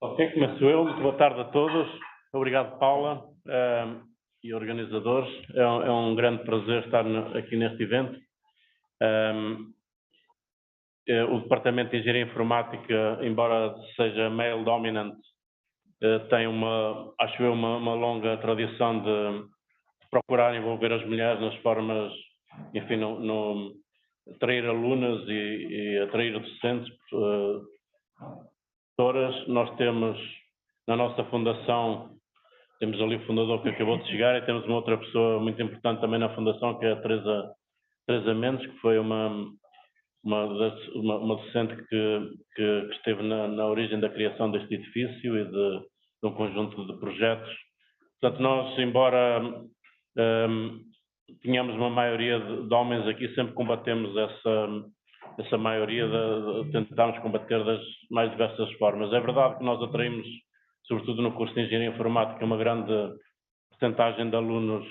Ok, começo eu. Muito boa tarde a todos. Obrigado, Paula, e organizadores. É um grande prazer estar aqui neste evento. O Departamento de Engenharia Informática, embora seja male dominant, tem acho eu, uma longa tradição de procurar envolver as mulheres nas formas, enfim, atrair alunas e atrair docentes, Nós temos, na nossa fundação, temos ali o fundador que acabou de chegar e temos uma outra pessoa muito importante também na fundação, que é a Teresa Mendes, que foi uma docente que esteve na origem da criação deste edifício e de um conjunto de projetos. Portanto, nós, embora tínhamos uma maioria de homens aqui, sempre combatemos essa maioria, tentámos combater das mais diversas formas. É verdade que nós atraímos, sobretudo no curso de Engenharia Informática, uma grande percentagem de alunos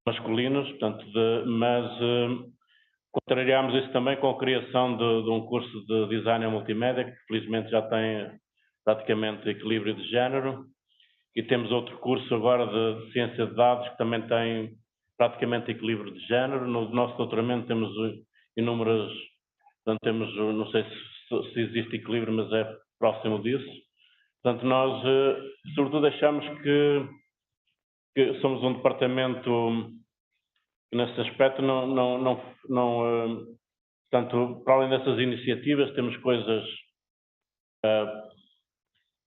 masculinos, portanto, mas contrariámos isso também com a criação de um curso de Design e Multimédia, que felizmente já tem praticamente equilíbrio de género, e temos outro curso agora de Ciência de Dados, que também tem praticamente equilíbrio de género. No nosso doutoramento temos inúmeras, portanto, temos, não sei se existe equilíbrio, mas é próximo disso. Portanto, nós, sobretudo, achamos que somos um departamento que, nesse aspecto, portanto, para além dessas iniciativas, temos coisas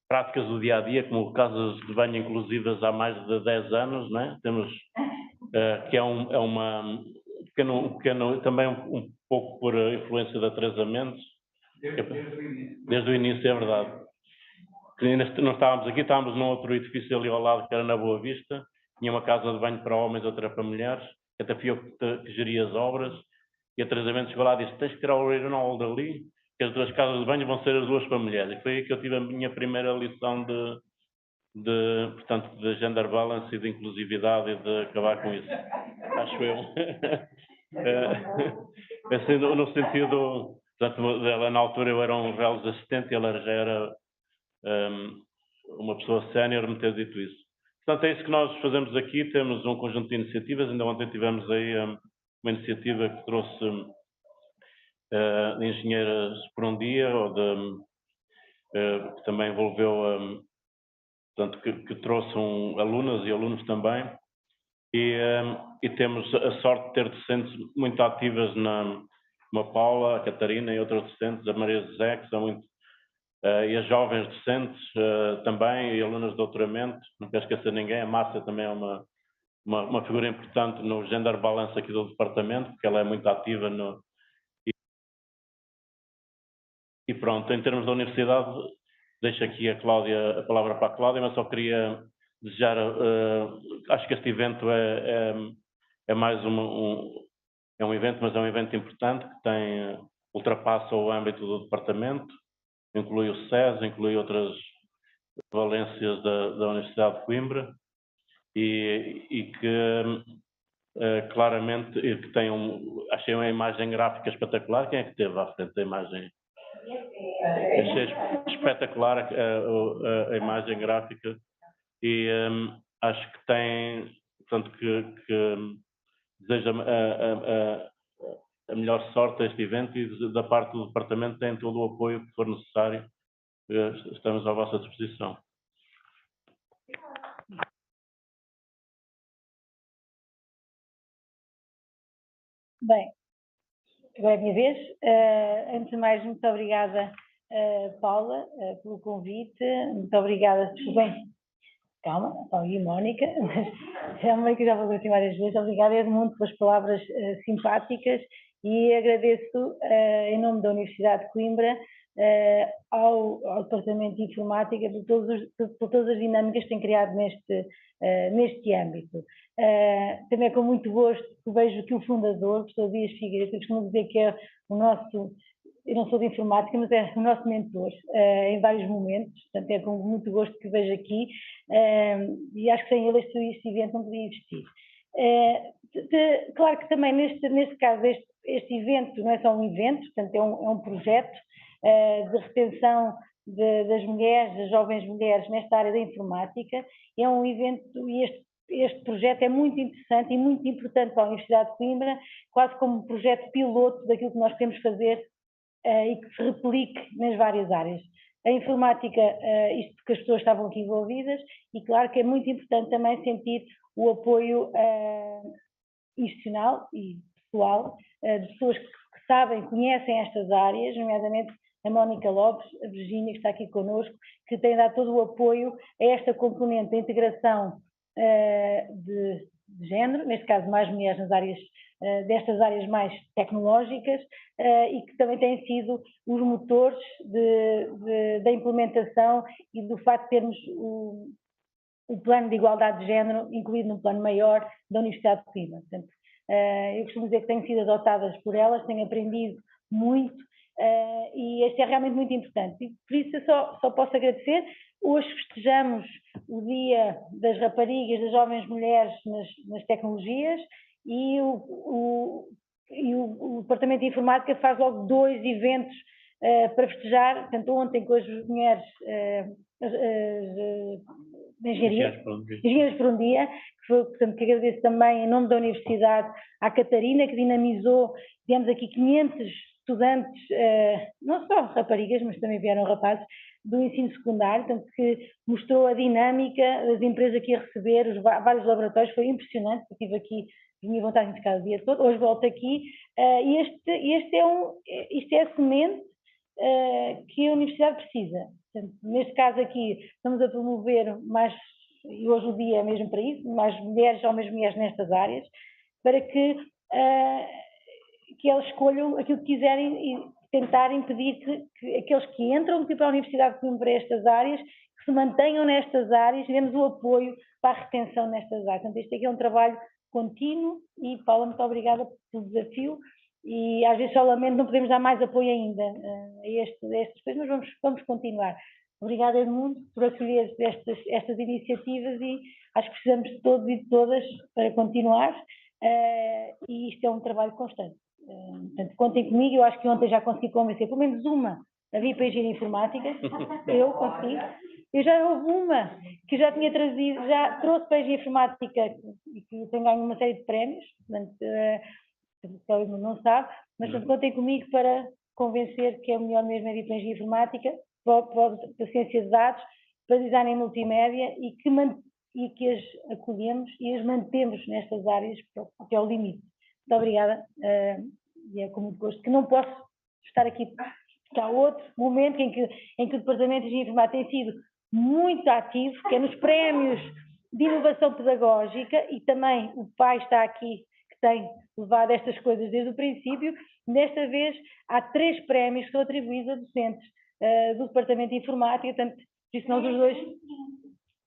práticas do dia-a-dia, como casas de banho inclusivas há mais de 10 anos, não é? Temos, que é um pequeno, também um pouco por influência da Teresa Mendes. Desde o início, é verdade. Não estávamos aqui, estávamos num outro edifício ali ao lado, que era na Boa Vista, tinha uma casa de banho para homens, outra para mulheres, até fui eu que geria as obras, e a Teresa Mendes chegou lá e disse: tens que tirar o urinol dali, que as duas casas de banho vão ser as duas para mulheres. E foi aí que eu tive a minha primeira lição portanto, de gender balance e de inclusividade e de acabar com isso, acho eu. Assim, no sentido, portanto, ela, na altura eu era um reles assistente e ela já era uma pessoa sénior me ter dito isso. Portanto, é isso que nós fazemos aqui. Temos um conjunto de iniciativas. Ainda ontem tivemos aí uma iniciativa que trouxe de engenheiras por um dia, que também envolveu, portanto, que trouxe alunas e alunos também. E temos a sorte de ter docentes muito ativas, uma Paula, a Catarina e outras docentes, a Maria José, que são muito... e as jovens docentes também, e alunas de doutoramento, não quero esquecer ninguém. A Márcia também é uma figura importante no gender balance aqui do departamento, porque ela é muito ativa e pronto. Em termos da universidade, deixo aqui a palavra para a Cláudia, mas só queria desejar, acho que este evento é mais é um evento, mas é um evento importante, que ultrapassa o âmbito do departamento, inclui o SES, inclui outras valências da Universidade de Coimbra, e que claramente que tem achei uma imagem gráfica espetacular. Quem é que teve à frente da imagem? Achei espetacular a imagem gráfica, e acho que tem, portanto, que desejo a melhor sorte a este evento, e da parte do departamento tem todo o apoio que for necessário. Estamos à vossa disposição. Bem, agora é a minha vez. Antes de mais, muito obrigada, Paula, pelo convite. Muito obrigada, desculpem. Calma, e Mónica, a Mónica já falou assim várias vezes. Obrigada, Edmundo, pelas palavras simpáticas, e agradeço, em nome da Universidade de Coimbra, ao Departamento de Informática por todas as dinâmicas que tem criado neste âmbito. Também é com muito gosto que vejo que o fundador, o professor Dias Figueiredo, eu costumo dizer que é o nosso... Eu não sou de informática, mas é o nosso mentor em vários momentos. Portanto, é com muito gosto que vejo aqui, e acho que sem ele este evento não podia existir. Claro que também neste caso este evento não é só um evento, portanto é um projeto de retenção das mulheres, das jovens mulheres nesta área da informática. É um evento, e este projeto é muito interessante e muito importante para a Universidade de Coimbra, quase como um projeto piloto daquilo que nós queremos fazer e que se replique nas várias áreas. A informática, isto porque as pessoas estavam aqui envolvidas, e claro que é muito importante também sentir o apoio institucional e pessoal de pessoas que sabem, conhecem estas áreas, nomeadamente a Mónica Lopes, a Virgínia, que está aqui connosco, que tem dado todo o apoio a esta componente da integração de género, neste caso mais mulheres nas áreas, destas áreas mais tecnológicas, e que também têm sido os motores da implementação e do facto de termos o plano de igualdade de género incluído num plano maior da Universidade de Coimbra. Portanto, eu costumo dizer que têm sido adotadas por elas, têm aprendido muito, e este é realmente muito importante. E por isso eu só posso agradecer. Hoje festejamos o Dia das Raparigas, das Jovens Mulheres nas Tecnologias, e o Departamento de Informática faz logo 2 eventos para festejar, tanto ontem com as mulheres de engenharia, Engenheiros por um Dia, portanto, que agradeço também em nome da Universidade à Catarina, que dinamizou, tivemos aqui 500 estudantes, não só raparigas, mas também vieram rapazes, do ensino secundário, portanto, que mostrou a dinâmica das empresas aqui a receber, os vários laboratórios, foi impressionante, eu estive aqui, tinha vontade de ficar o dia todo, hoje volto aqui, e isto é a semente que a Universidade precisa. Portanto, neste caso aqui, estamos a promover mais, e hoje o dia é mesmo para isso, mais mulheres, homens e mulheres nestas áreas, para que eles escolham aquilo que quiserem e tentar impedir que aqueles que entram para a Universidade de Coimbra para estas áreas, que se mantenham nestas áreas e demos o apoio para a retenção nestas áreas. Portanto, este aqui é um trabalho contínuo e, Paula, muito obrigada pelo desafio. E às vezes só lamento não podemos dar mais apoio ainda a estas coisas, mas vamos continuar. Obrigada, Edmundo, por acolher estas iniciativas, e acho que precisamos de todos e de todas para continuar, e isto é um trabalho constante. Portanto, contem comigo. Eu acho que ontem já consegui convencer pelo menos uma a vir para a engenharia informática. Eu consegui. Eu já houve uma que já tinha trazido, já trouxe para a engenharia informática e que tem ganho uma série de prémios, portanto, o não sabe, mas contem comigo para convencer que é o melhor mesmo é vir para a engenharia informática, para a ciência de dados, para design em multimédia, e que as acolhemos e as mantemos nestas áreas até ao limite. Muito obrigada, e é com muito gosto que não posso estar aqui, porque há outro momento em que o Departamento de Engenharia Informática tem sido muito ativo, que é nos prémios de inovação pedagógica, e também o pai está aqui, que tem levado estas coisas desde o princípio. Desta vez há 3 prémios que são atribuídos a docentes do Departamento de Informática, portanto, por isso nós os dois,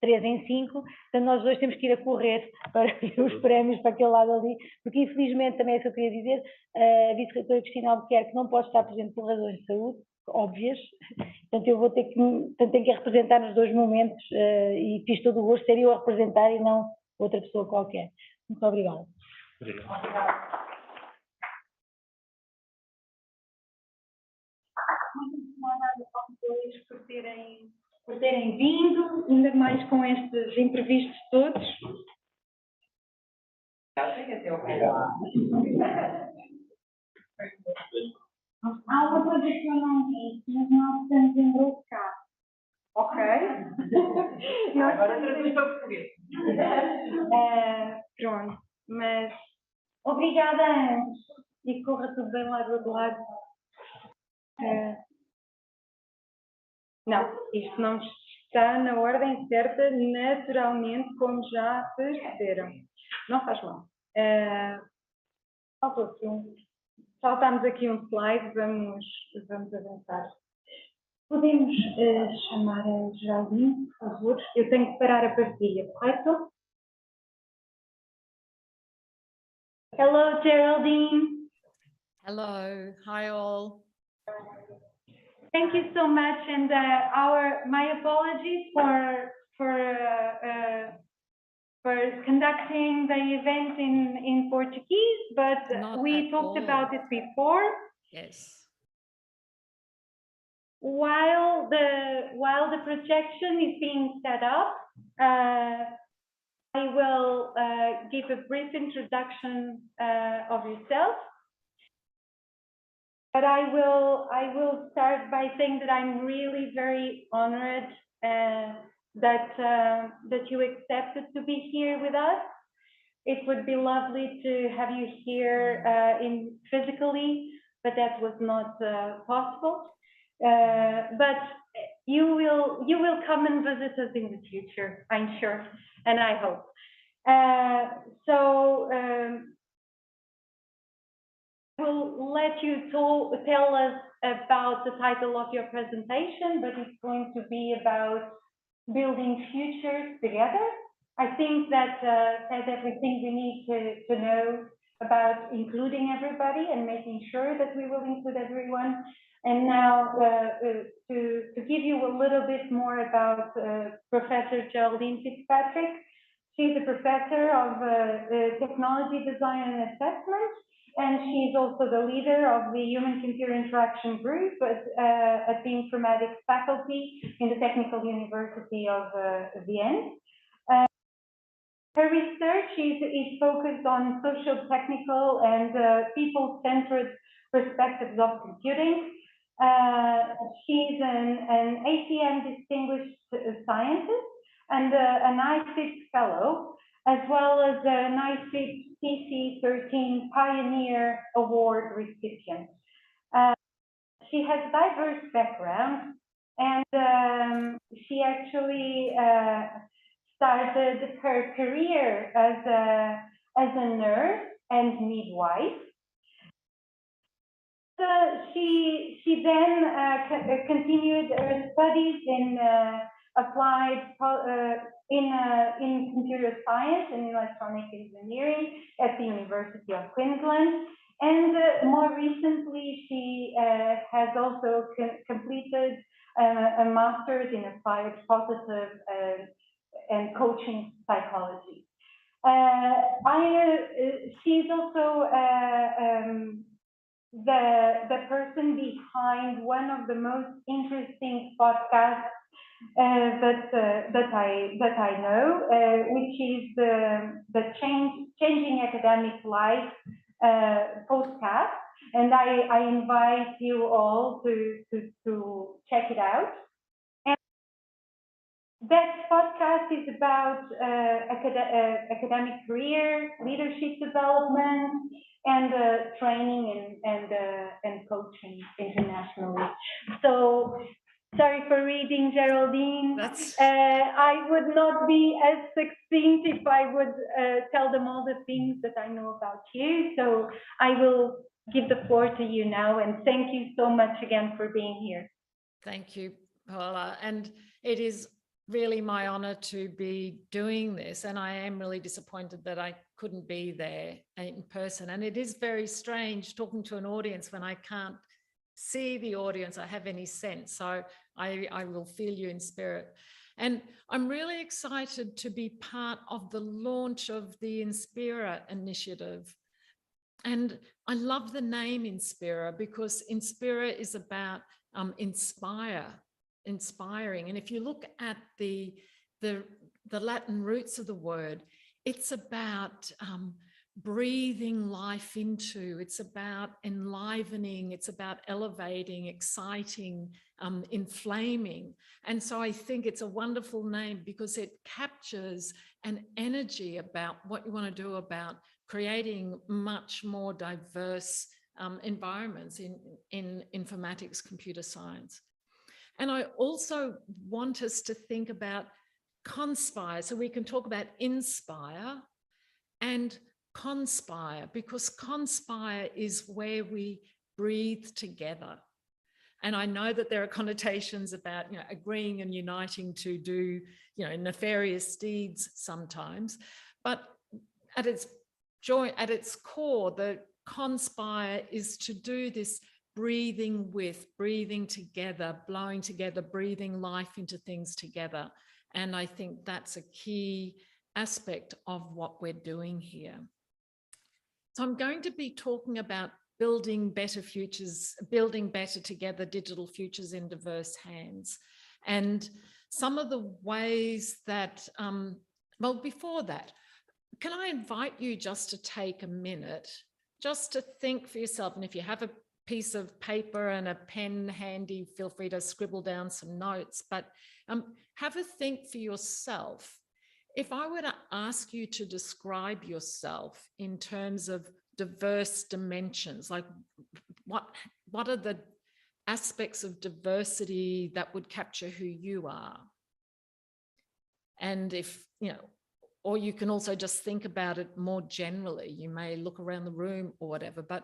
3 em 5, portanto nós dois temos que ir a correr para ver os prémios para aquele lado ali, porque infelizmente também é isso que eu queria dizer, a vice-reitora Cristina Albuquerque não pode estar presente por razões de saúde óbvias, portanto eu vou ter que representar nos 2 momentos, e fiz todo o gosto de ser eu a representar e não outra pessoa qualquer. Muito obrigada. Obrigado. Muito obrigada aos dois por terem vindo, ainda mais com estes imprevistos todos. Há uma coisa que eu não disse, mas nós estamos em grupo cá. Ok? Agora traduz para português. Pronto, mas obrigada antes, e corra tudo bem lá do outro lado. Não, isto não está na ordem certa, naturalmente, como já perceberam. Não faz mal. Faltamos aqui um slide, vamos avançar. Podemos chamar a Geraldine, por favor? Eu tenho que parar a partilha, correto? Hello, Geraldine. Hello, hi all. Thank you so much, and my apologies for conducting the event in Portuguese, but Not we at talked all. about it before. Yes. while the projection is being set up, I will give a brief introduction of yourself. But I will start by saying that I'm really very honored that you accepted to be here with us. It would be lovely to have you here physically, but that was not possible. But you will come and visit us in the future, I'm sure, and I hope. We'll let you tell us about the title of your presentation, but it's going to be about building futures together. I think that says everything we need to know about including everybody and making sure that we will include everyone. And now to give you a little bit more about Professor Geraldine Fitzpatrick. She's a professor of technology design and assessment, and she's also the leader of the Human-Computer Interaction Group at the Informatics faculty in the Technical University of Vienna. Her research is focused on social, technical, and people-centered perspectives of computing. She's an ACM Distinguished Scientist and an ICIP Fellow, as well as an ICIP CC13 Pioneer Award recipient. She has diverse background, and she actually started her career as a nurse and midwife. She then continued her studies in applied in computer science and electronic engineering at the University of Queensland. And more recently, she has also completed a master's in applied positive and coaching psychology. She's also the person behind one of the most interesting podcasts that I know, which is the Changing Academic Life podcast, and I invite you all to check it out. And that podcast is about academic career, leadership development, and training and coaching internationally. So sorry for reading, Geraldine. I would not be as succinct if I would tell them all the things that I know about you. So I will give the floor to you now, and thank you so much again for being here. Thank you, Paula. And it is really my honor to be doing this, and I am really disappointed that I couldn't be there in person. And it is very strange talking to an audience when I can't see the audience or have any sense. So I will feel you in spirit. And I'm really excited to be part of the launch of the INSPIRA initiative. And I love the name INSPIRA because INSPIRA is about inspiring. And if you look at the Latin roots of the word, it's about breathing life into, it's about enlivening, it's about elevating, exciting, inflaming. And so I think it's a wonderful name because it captures an energy about what you want to do about creating much more diverse environments in informatics, computer science. And I also want us to think about conspire. So we can talk about inspire and conspire, because conspire is where we breathe together. And I know that there are connotations about, agreeing and uniting to do, nefarious deeds sometimes, but at its core, the conspire is to do this breathing with, breathing together, blowing together, breathing life into things together. And I think that's a key aspect of what we're doing here. So I'm going to be talking about building better futures, building better together digital futures in diverse hands. And some of the ways that, well, before that, can I invite you just to take a minute, just to think for yourself, and if you have a piece of paper and a pen handy, feel free to scribble down some notes, but have a think for yourself. If I were to ask you to describe yourself in terms of diverse dimensions, like what are the aspects of diversity that would capture who you are? And if, you know, or you can also just think about it more generally. You may look around the room or whatever, but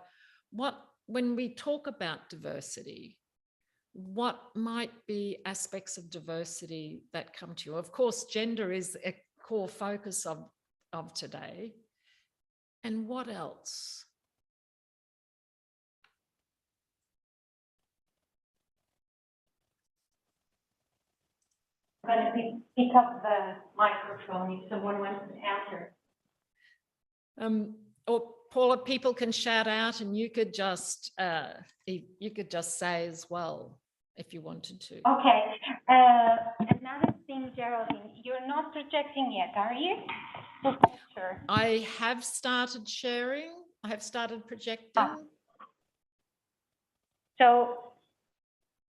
when we talk about diversity, what might be aspects of diversity that come to you? Of course, gender is a core focus of today. And what else? I'm going to pick up the microphone if someone wants to answer. Or Paula, people can shout out, and you could just say as well if you wanted to. Okay. Another thing, Geraldine, you're not projecting yet, are you? Sure. I have started sharing. I have started projecting. So,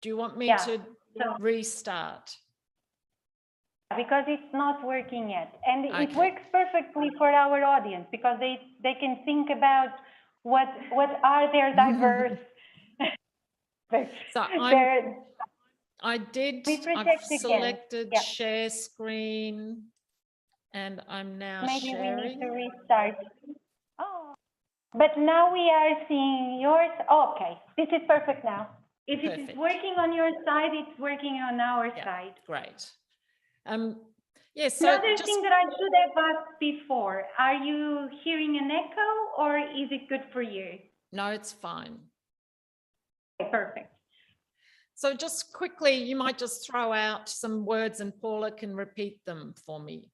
do you want me to restart? Because it's not working yet, and Okay. it works perfectly for our audience because they can think about what are their diverse. So I've selected share screen, and I'm now maybe sharing. We need to restart. Oh, but now we are seeing yours. Oh, okay, this is perfect now. If it is working on your side, it's working on our side. Great. Yes. So another thing that I should have asked before: are you hearing an echo, or is it good for you? No, it's fine. Okay, perfect. So just quickly, you might just throw out some words, and Paula can repeat them for me.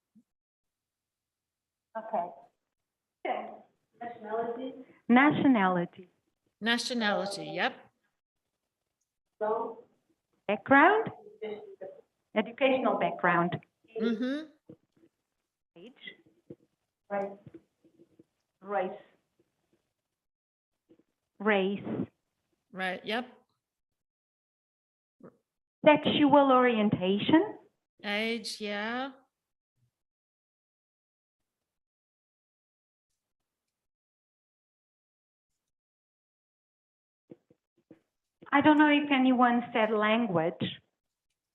Okay. Nationality. Nationality. Nationality. Yep. Background. Educational background. Mm-hmm. Age. Race. Right. Yep. Sexual orientation. Age. Yeah. I don't know if anyone said language.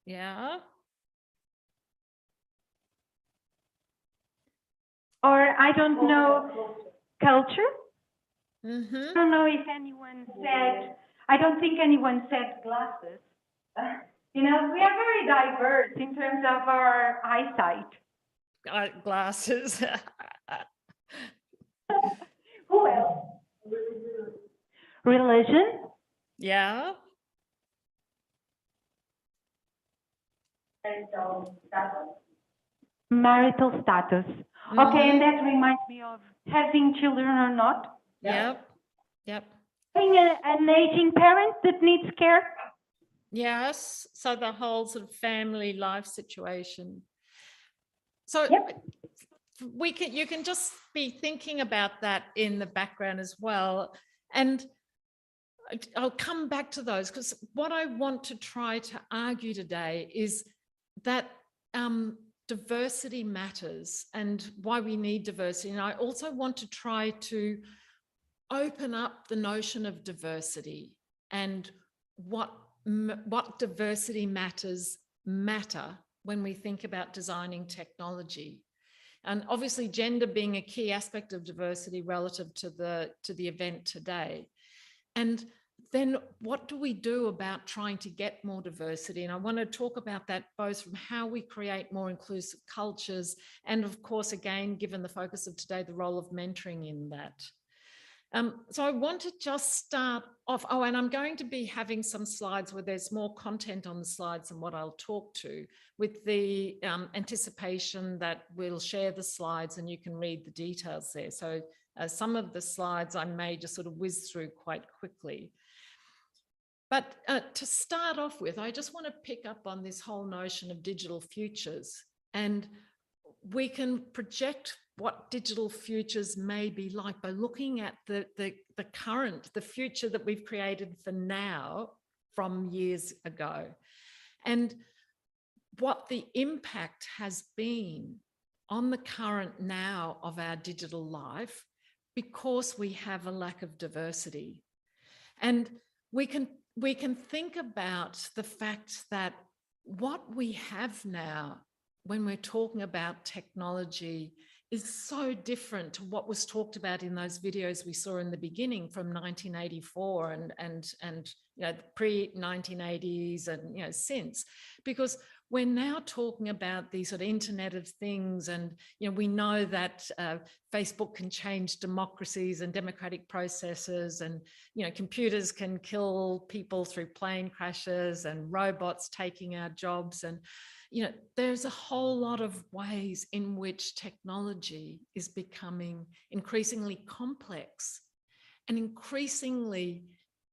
Yeah. Or I don't know, culture? Mm-hmm. I don't know if anyone said, I don't think anyone said glasses. You know, we are very diverse in terms of our eyesight. Glasses. Who else? Religion? Yeah. Marital status. Mm-hmm. Okay, and that reminds me of having children or not. Yep. Having an aging parent that needs care. Yes. So the whole sort of family life situation. So you can just be thinking about that in the background as well. And I'll come back to those, because what I want to try to argue today is that diversity matters and why we need diversity. And I also want to try to open up the notion of diversity and what diversity matter when we think about designing technology. And obviously gender being a key aspect of diversity relative to the event today. And then what do we do about trying to get more diversity? And I want to talk about that both from how we create more inclusive cultures and, of course, again, given the focus of today, the role of mentoring in that. So I want to just start off. Oh, and I'm going to be having some slides where there's more content on the slides than what I'll talk to, with the anticipation that we'll share the slides and you can read the details there. So Some of the slides I may just sort of whiz through quite quickly. But to start off with, I just want to pick up on this whole notion of digital futures. And we can project what digital futures may be like by looking at the future that we've created for now from years ago. And what the impact has been on the current now of our digital life, because we have a lack of diversity. And we can think about the fact that what we have now when we're talking about technology is so different to what was talked about in those videos we saw in the beginning from 1984 and you know, pre-1980s and, you know, since, because we're now talking about these sort of Internet of Things, and, you know, we know that Facebook can change democracies and democratic processes, and, you know, computers can kill people through plane crashes and robots taking our jobs. And, you know, there's a whole lot of ways in which technology is becoming increasingly complex and increasingly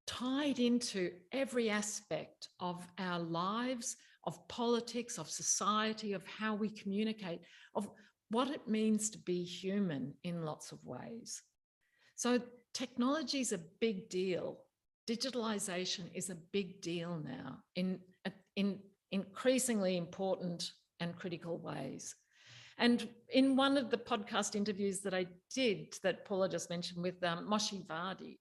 tied into every aspect of our lives, of politics, of society, of how we communicate, of what it means to be human in lots of ways. So technology is a big deal. Digitalization is a big deal now in increasingly important and critical ways. And in one of the podcast interviews that I did, that Paula just mentioned with Moshe Vardi,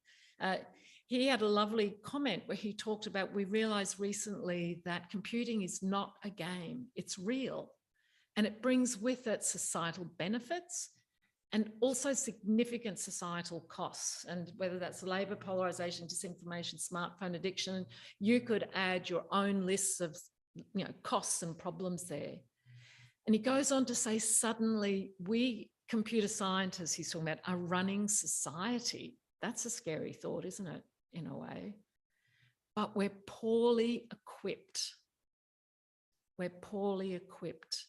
he had a lovely comment where he talked about, we realized recently that computing is not a game, it's real. And it brings with it societal benefits and also significant societal costs. And whether that's labor, polarization, disinformation, smartphone addiction, you could add your own lists of, you know, costs and problems there. And he goes on to say, suddenly we computer scientists, he's talking about, are running society. That's a scary thought, isn't it, in a way? But we're poorly equipped. We're poorly equipped.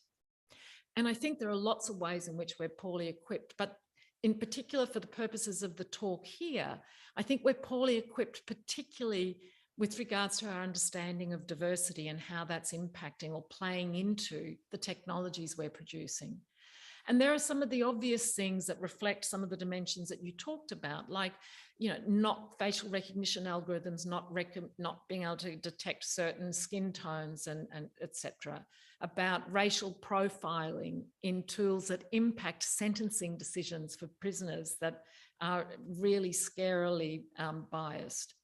And I think there are lots of ways in which we're poorly equipped, but in particular for the purposes of the talk here, I think we're poorly equipped, particularly with regards to our understanding of diversity and how that's impacting or playing into the technologies we're producing. And there are some of the obvious things that reflect some of the dimensions that you talked about, like, you know, not facial recognition algorithms, not being able to detect certain skin tones and et cetera, about racial profiling in tools that impact sentencing decisions for prisoners that are really scarily biased.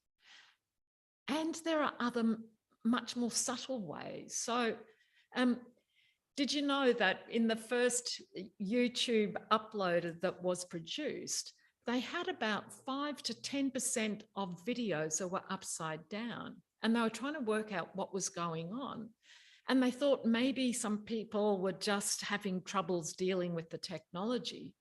And there are other much more subtle ways. So did you know that in the first YouTube upload that was produced, they had about 5 to 10% of videos that were upside down, and they were trying to work out what was going on. And they thought maybe some people were just having troubles dealing with the technology.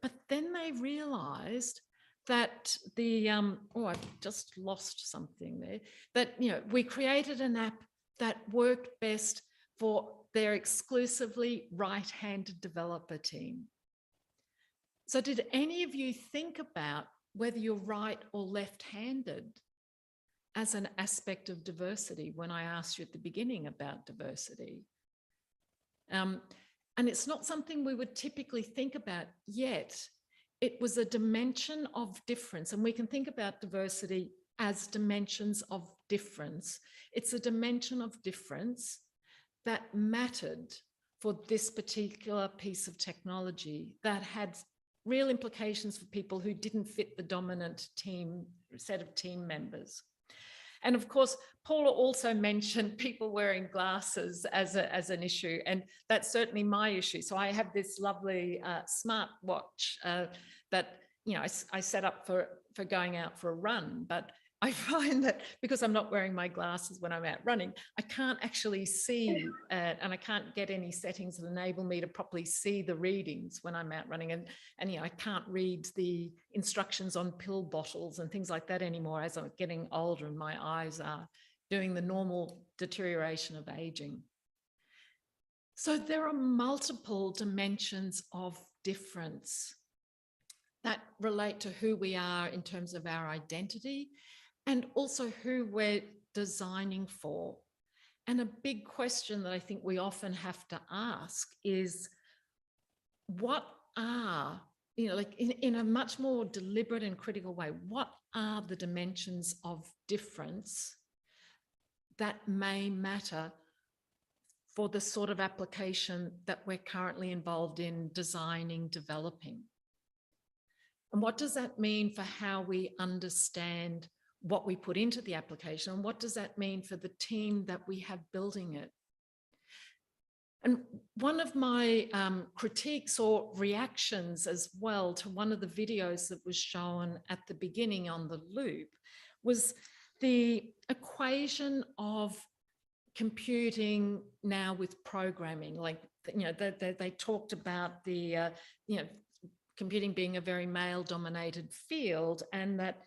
But then they realized that the, oh, I've just lost something there, that, you know, we created an app that worked best for their exclusively right-handed developer team. So did any of you think about whether you're right or left-handed as an aspect of diversity when I asked you at the beginning about diversity? And it's not something we would typically think about, yet it was a dimension of difference. And we can think about diversity as dimensions of difference. It's a dimension of difference that mattered for this particular piece of technology, that had real implications for people who didn't fit the dominant set of team members. And of course, Paula also mentioned people wearing glasses as an issue, and that's certainly my issue. So I have this lovely smart watch that, you know, I set up for going out for a run, but I find that because I'm not wearing my glasses when I'm out running, I can't actually see, and I can't get any settings that enable me to properly see the readings when I'm out running. And you know, I can't read the instructions on pill bottles and things like that anymore as I'm getting older and my eyes are doing the normal deterioration of aging. So there are multiple dimensions of difference. that relate to who we are in terms of our identity and also who we're designing for. And a big question that I think we often have to ask is, what are, like in a much more deliberate and critical way, what are the dimensions of difference that may matter for the sort of application that we're currently involved in designing, developing? And what does that mean for how we understand what we put into the application? And what does that mean for the team that we have building it? And one of my critiques or reactions as well to one of the videos that was shown at the beginning on the loop was the equation of computing now with programming. Like, they talked about the, computing being a very male-dominated field, and that,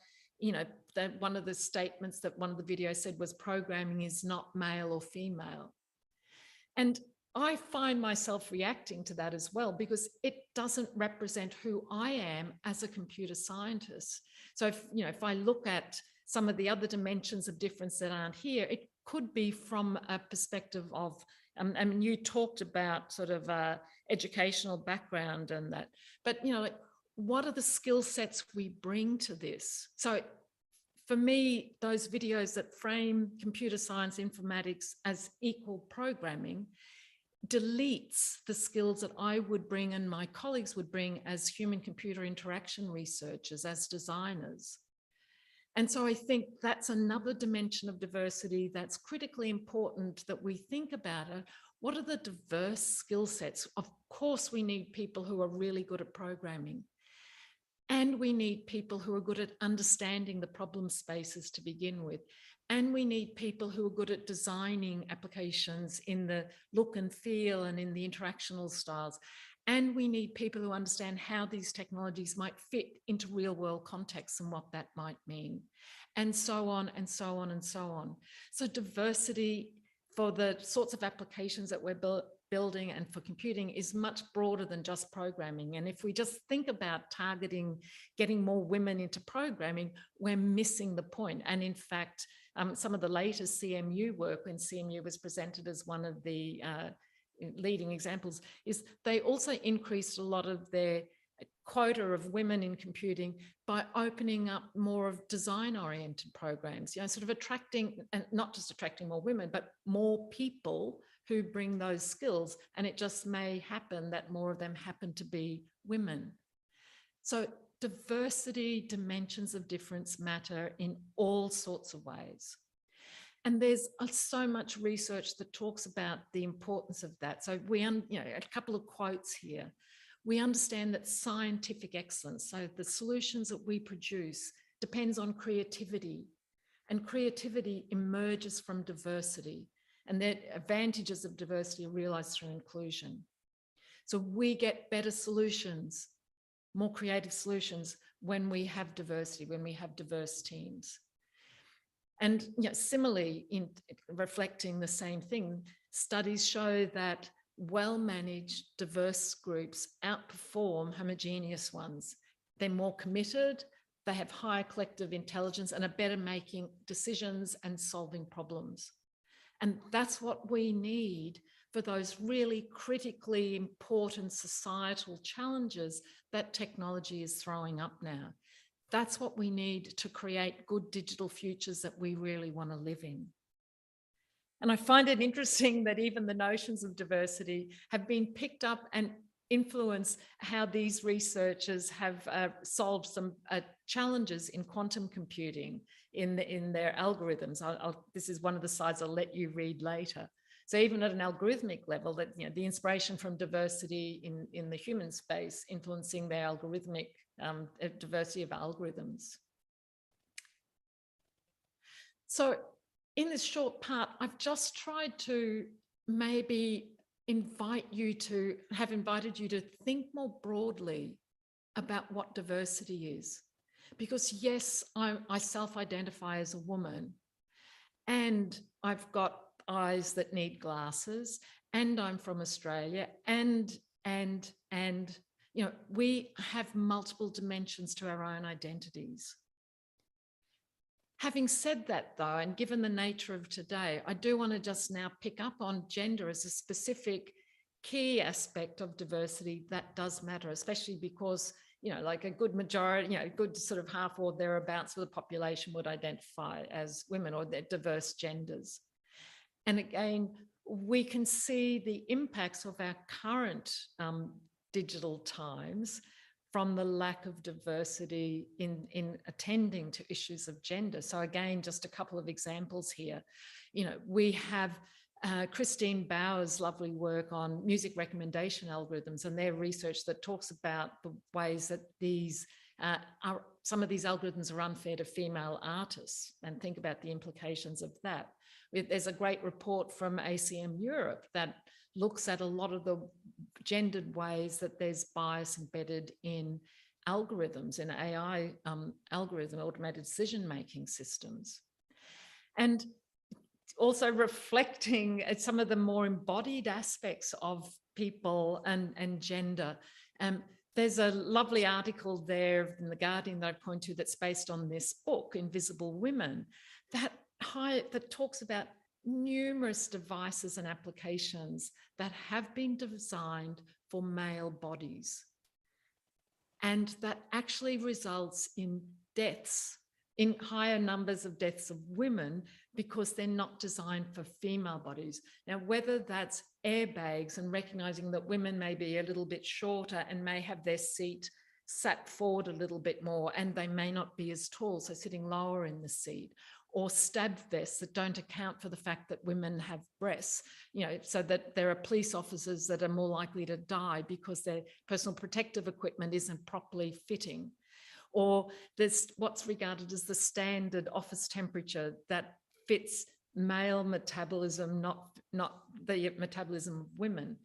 that one of the statements that one of the videos said was programming is not male or female. And I find myself reacting to that as well, because it doesn't represent who I am as a computer scientist. So if I look at some of the other dimensions of difference that aren't here, it could be from a perspective of, I mean, you talked about sort of educational background and that, but like, what are the skill sets we bring to this? So for me, those videos that frame computer science informatics as equal programming deletes the skills that I would bring and my colleagues would bring as human-computer interaction researchers, as designers. And so I think that's another dimension of diversity that's critically important that we think about it. What are the diverse skill sets? Of course, we need people who are really good at programming. And we need people who are good at understanding the problem spaces to begin with. And we need people who are good at designing applications in the look and feel and in the interactional styles. And we need people who understand how these technologies might fit into real world contexts and what that might mean, and so on and so on and so on. So diversity for the sorts of applications that we're building and for computing is much broader than just programming. And if we just think about targeting, getting more women into programming, we're missing the point. And in fact, some of the latest CMU work, when CMU was presented as one of the leading examples, is they also increased a lot of their quota of women in computing by opening up more of design-oriented programs, sort of attracting, and not just attracting more women, but more people who bring those skills. And it just may happen that more of them happen to be women. So diversity, dimensions of difference matter in all sorts of ways. And there's so much research that talks about the importance of that. So we, a couple of quotes here. We understand that scientific excellence, so the solutions that we produce, depends on creativity, and creativity emerges from diversity, and the advantages of diversity are realized through inclusion. So we get better solutions, more creative solutions, when we have diversity, when we have diverse teams. And similarly, in reflecting the same thing, studies show that well-managed, diverse groups outperform homogeneous ones. They're more committed, they have higher collective intelligence, and are better making decisions and solving problems. And that's what we need for those really critically important societal challenges that technology is throwing up now. That's what we need to create good digital futures that we really want to live in. And I find it interesting that even the notions of diversity have been picked up and influence how these researchers have solved some challenges in quantum computing in their algorithms. This is one of the slides I'll let you read later. So even at an algorithmic level, that the inspiration from diversity in the human space influencing their algorithmic diversity of algorithms. So in this short part, I've just tried to maybe invited you to think more broadly about what diversity is. Because yes, I self-identify as a woman, and I've got eyes that need glasses, and I'm from Australia, and You know, we have multiple dimensions to our own identities. Having said that, though, and given the nature of today, I do want to just now pick up on gender as a specific key aspect of diversity that does matter, especially because, you know, like a good majority, you know, a good sort of half or thereabouts of the population would identify as women or their diverse genders. And again, we can see the impacts of our current digital times from the lack of diversity in attending to issues of gender. So again, just a couple of examples here. You know, we have Christine Bauer's lovely work on music recommendation algorithms and their research that talks about the ways that these some of these algorithms are unfair to female artists, and think about the implications of that. There's a great report from ACM Europe that looks at a lot of the gendered ways that there's bias embedded in algorithms, in AI algorithm, automated decision-making systems. And also reflecting at some of the more embodied aspects of people and gender. There's a lovely article there in The Guardian that I point to that's based on this book, Invisible Women, that talks about numerous devices and applications that have been designed for male bodies. And that actually results in deaths, in higher numbers of deaths of women, because they're not designed for female bodies. Now, whether that's airbags and recognizing that women may be a little bit shorter and may have their seat sat forward a little bit more, and they may not be as tall, so sitting lower in the seat, or stab vests that don't account for the fact that women have breasts, you know, so that there are police officers that are more likely to die because their personal protective equipment isn't properly fitting. Or there's what's regarded as the standard office temperature that fits male metabolism, not the metabolism of women,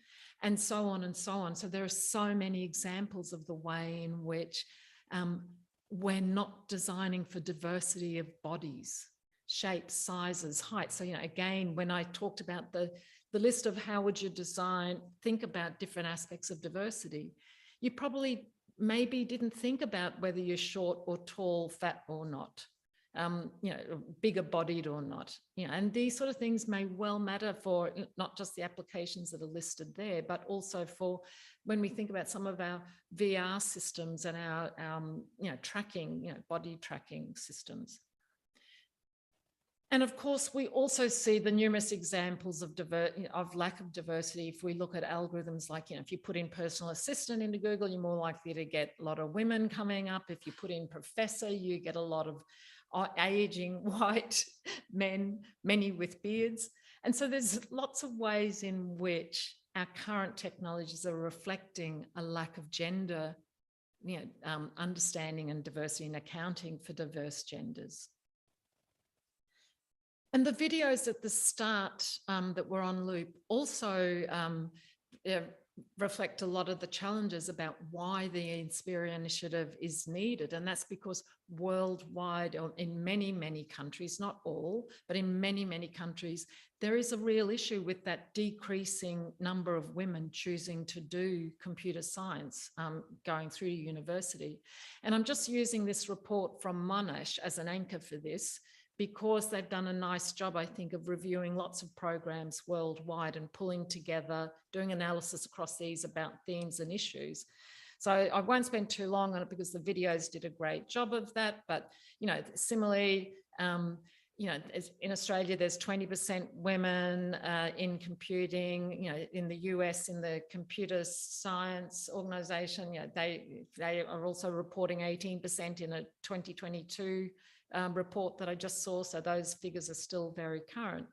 and so on and so on. So there are so many examples of the way in which we're not designing for diversity of bodies, shapes, sizes, heights. So, you know, again, when I talked about the list of how would you think about different aspects of diversity, you probably maybe didn't think about whether you're short or tall, fat or not, you know, bigger bodied or not, you know, and these sort of things may well matter for not just the applications that are listed there, but also for when we think about some of our VR systems and our you know, tracking, you know, body tracking systems. And of course, we also see the numerous examples of lack of diversity. If we look at algorithms like, you know, if you put in personal assistant into Google, you're more likely to get a lot of women coming up. If you put in professor, you get a lot of aging white men, many with beards. And so there's lots of ways in which our current technologies are reflecting a lack of gender, you know, understanding and diversity and accounting for diverse genders. And the videos at the start that were on loop also reflect a lot of the challenges about why the INSPIRA initiative is needed. And that's because worldwide, or in many, many countries, not all, but in many, many countries, there is a real issue with that decreasing number of women choosing to do computer science going through university. And I'm just using this report from Monash as an anchor for this, because they've done a nice job, I think, of reviewing lots of programs worldwide and pulling together, doing analysis across these about themes and issues. So I won't spend too long on it because the videos did a great job of that. But, you know, similarly, you know, in Australia, there's 20% women in computing. You know, in the US, in the computer science organization, you know, they are also reporting 18% in a 2022 report that I just saw. So those figures are still very current.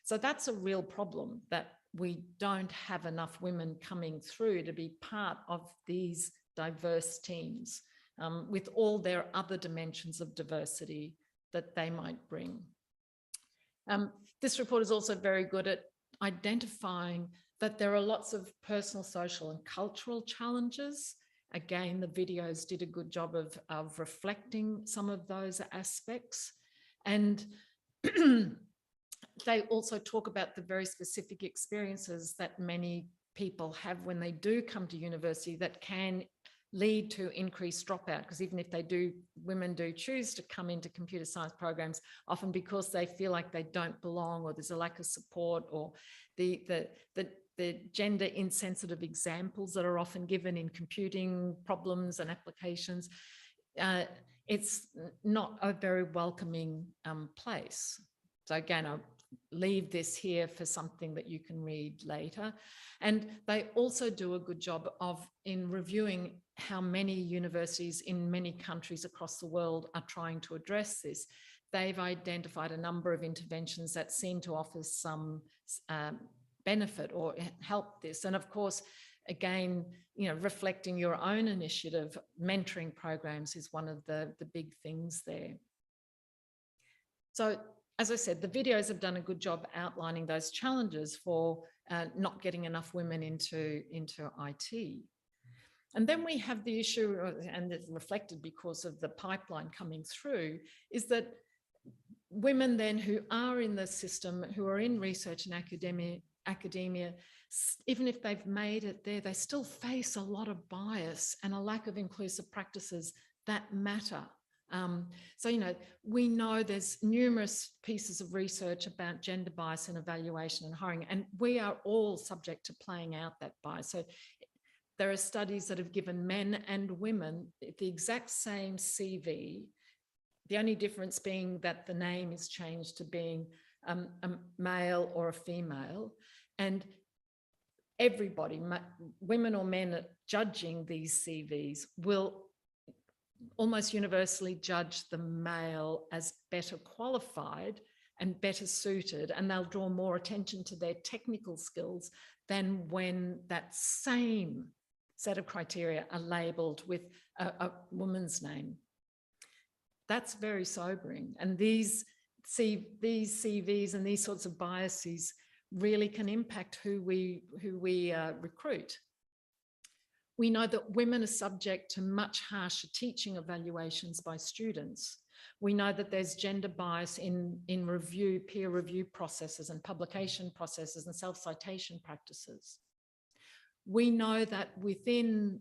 So that's a real problem, that we don't have enough women coming through to be part of these diverse teams with all their other dimensions of diversity that they might bring. This report is also very good at identifying that there are lots of personal, social, and cultural challenges. Again, the videos did a good job of reflecting some of those aspects. And they also talk about the very specific experiences that many people have when they do come to university that can lead to increased dropout, because even if women do choose to come into computer science programs, often because they feel like they don't belong, or there's a lack of support, or the gender insensitive examples that are often given in computing problems and applications, it's not a very welcoming place. So again, I'll leave this here for something that you can read later. And they also do a good job in reviewing how many universities in many countries across the world are trying to address this. They've identified a number of interventions that seem to offer some benefit or help this. And of course, again, reflecting your own initiative, mentoring programs is one of the big things there. So, as I said, the videos have done a good job outlining those challenges for not getting enough women into IT. And then we have the issue, and it's reflected because of the pipeline coming through, is that women then who are in the system, who are in research and academia, even if they've made it there, they still face a lot of bias and a lack of inclusive practices that matter. So, we know there's numerous pieces of research about gender bias in evaluation and hiring, and we are all subject to playing out that bias. So there are studies that have given men and women the exact same CV, the only difference being that the name is changed to being a male or a female, and everybody, women or men judging these CVs, will almost universally judge the male as better qualified and better suited, and they'll draw more attention to their technical skills than when that same set of criteria are labelled with a woman's name. That's very sobering. And these CVs and these sorts of biases really can impact who we recruit. We know that women are subject to much harsher teaching evaluations by students. We know that there's gender bias in peer review processes and publication processes and self-citation practices. We know that within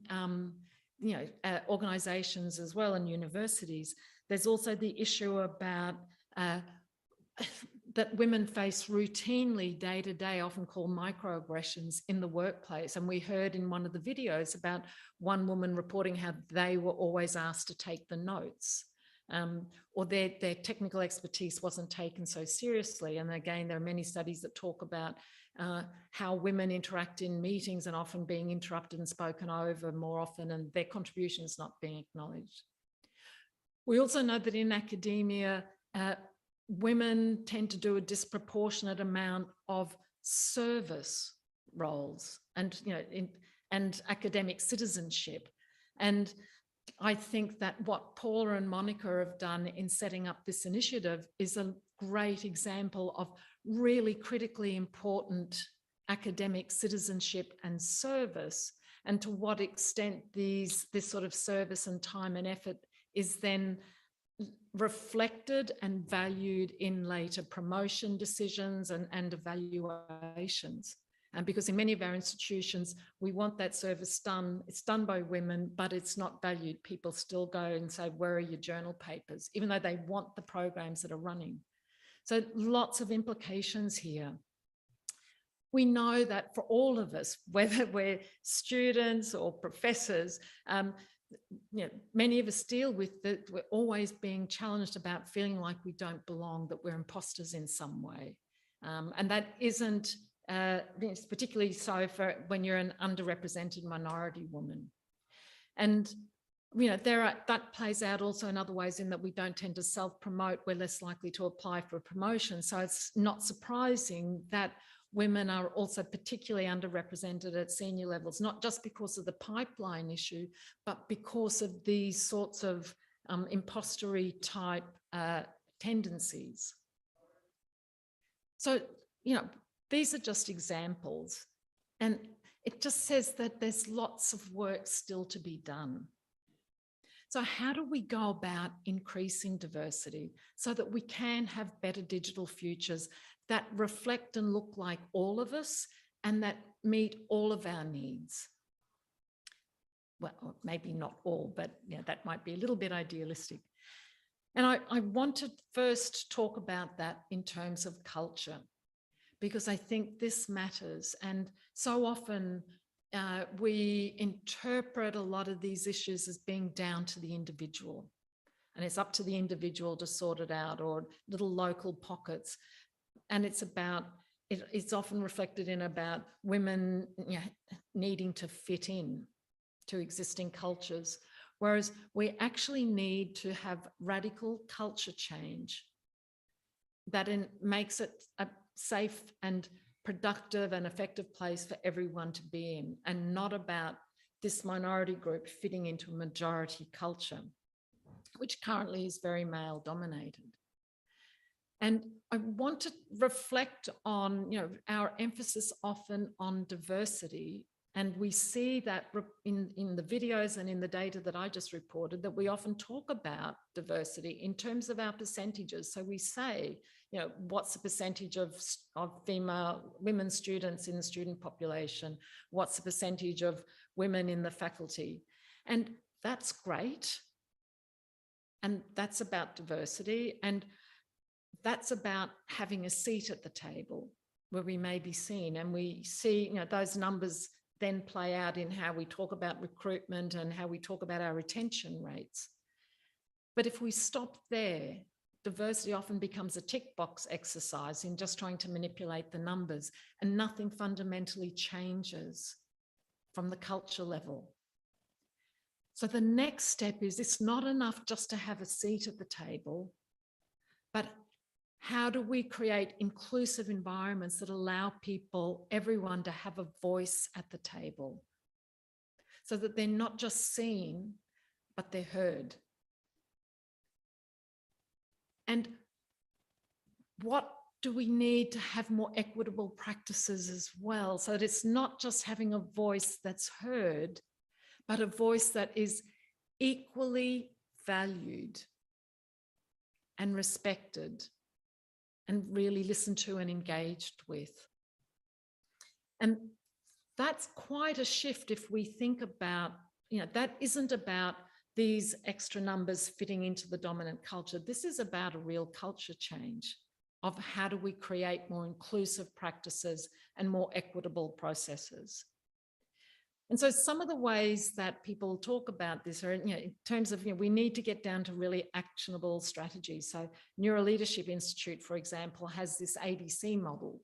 organisations as well and universities, there's also the issue about that women face routinely day-to-day, often called microaggressions in the workplace. And we heard in one of the videos about one woman reporting how they were always asked to take the notes, or their technical expertise wasn't taken so seriously. And again, there are many studies that talk about how women interact in meetings and often being interrupted and spoken over more often, and their contributions not being acknowledged. We also know that in academia, women tend to do a disproportionate amount of service roles and, and academic citizenship. And I think that what Paula and Monica have done in setting up this initiative is a great example of really critically important academic citizenship and service, and to what extent this sort of service and time and effort is then reflected and valued in later promotion decisions and evaluations. And because in many of our institutions, we want that service done, it's done by women, but it's not valued. People still go and say, where are your journal papers? Even though they want the programs that are running. So lots of implications here. We know that for all of us, whether we're students or professors, many of us deal with that. We're always being challenged about feeling like we don't belong, that we're imposters in some way. And that isn't, it's particularly so for when you're an underrepresented minority woman. And that plays out also in other ways, in that we don't tend to self-promote. We're less likely to apply for a promotion. So it's not surprising that women are also particularly underrepresented at senior levels, not just because of the pipeline issue, but because of these sorts of impostery type tendencies. So, these are just examples, and it just says that there's lots of work still to be done. So how do we go about increasing diversity so that we can have better digital futures that reflect and look like all of us and that meet all of our needs? well, maybe not all, but that might be a little bit idealistic. And I want to first talk about that in terms of culture, because I think this matters. And so often we interpret a lot of these issues as being down to the individual. And it's up to the individual to sort it out, or little local pockets. And it's often reflected in about women needing to fit in to existing cultures. Whereas we actually need to have radical culture change that makes it a safe and productive and effective place for everyone to be in, and not about this minority group fitting into a majority culture, which currently is very male dominated. And I want to reflect on, our emphasis often on diversity. And we see that in the videos and in the data that I just reported, that we often talk about diversity in terms of our percentages. So we say, what's the percentage of women students in the student population? What's the percentage of women in the faculty? And that's great. And that's about diversity. And that's about having a seat at the table where we may be seen. And we see, those numbers then play out in how we talk about recruitment and how we talk about our retention rates. But if we stop there, diversity often becomes a tick box exercise in just trying to manipulate the numbers, and nothing fundamentally changes from the culture level. So the next step is, it's not enough just to have a seat at the table, but how do we create inclusive environments that allow people, everyone, to have a voice at the table, so that they're not just seen, but they're heard? And what do we need to have more equitable practices as well, so that it's not just having a voice that's heard, but a voice that is equally valued and respected and really listened to and engaged with. And that's quite a shift if we think about, that isn't about these extra numbers fitting into the dominant culture. This is about a real culture change of how do we create more inclusive practices and more equitable processes. And so some of the ways that people talk about this are, in terms of, we need to get down to really actionable strategies. So Neuroleadership Institute, for example, has this ABC model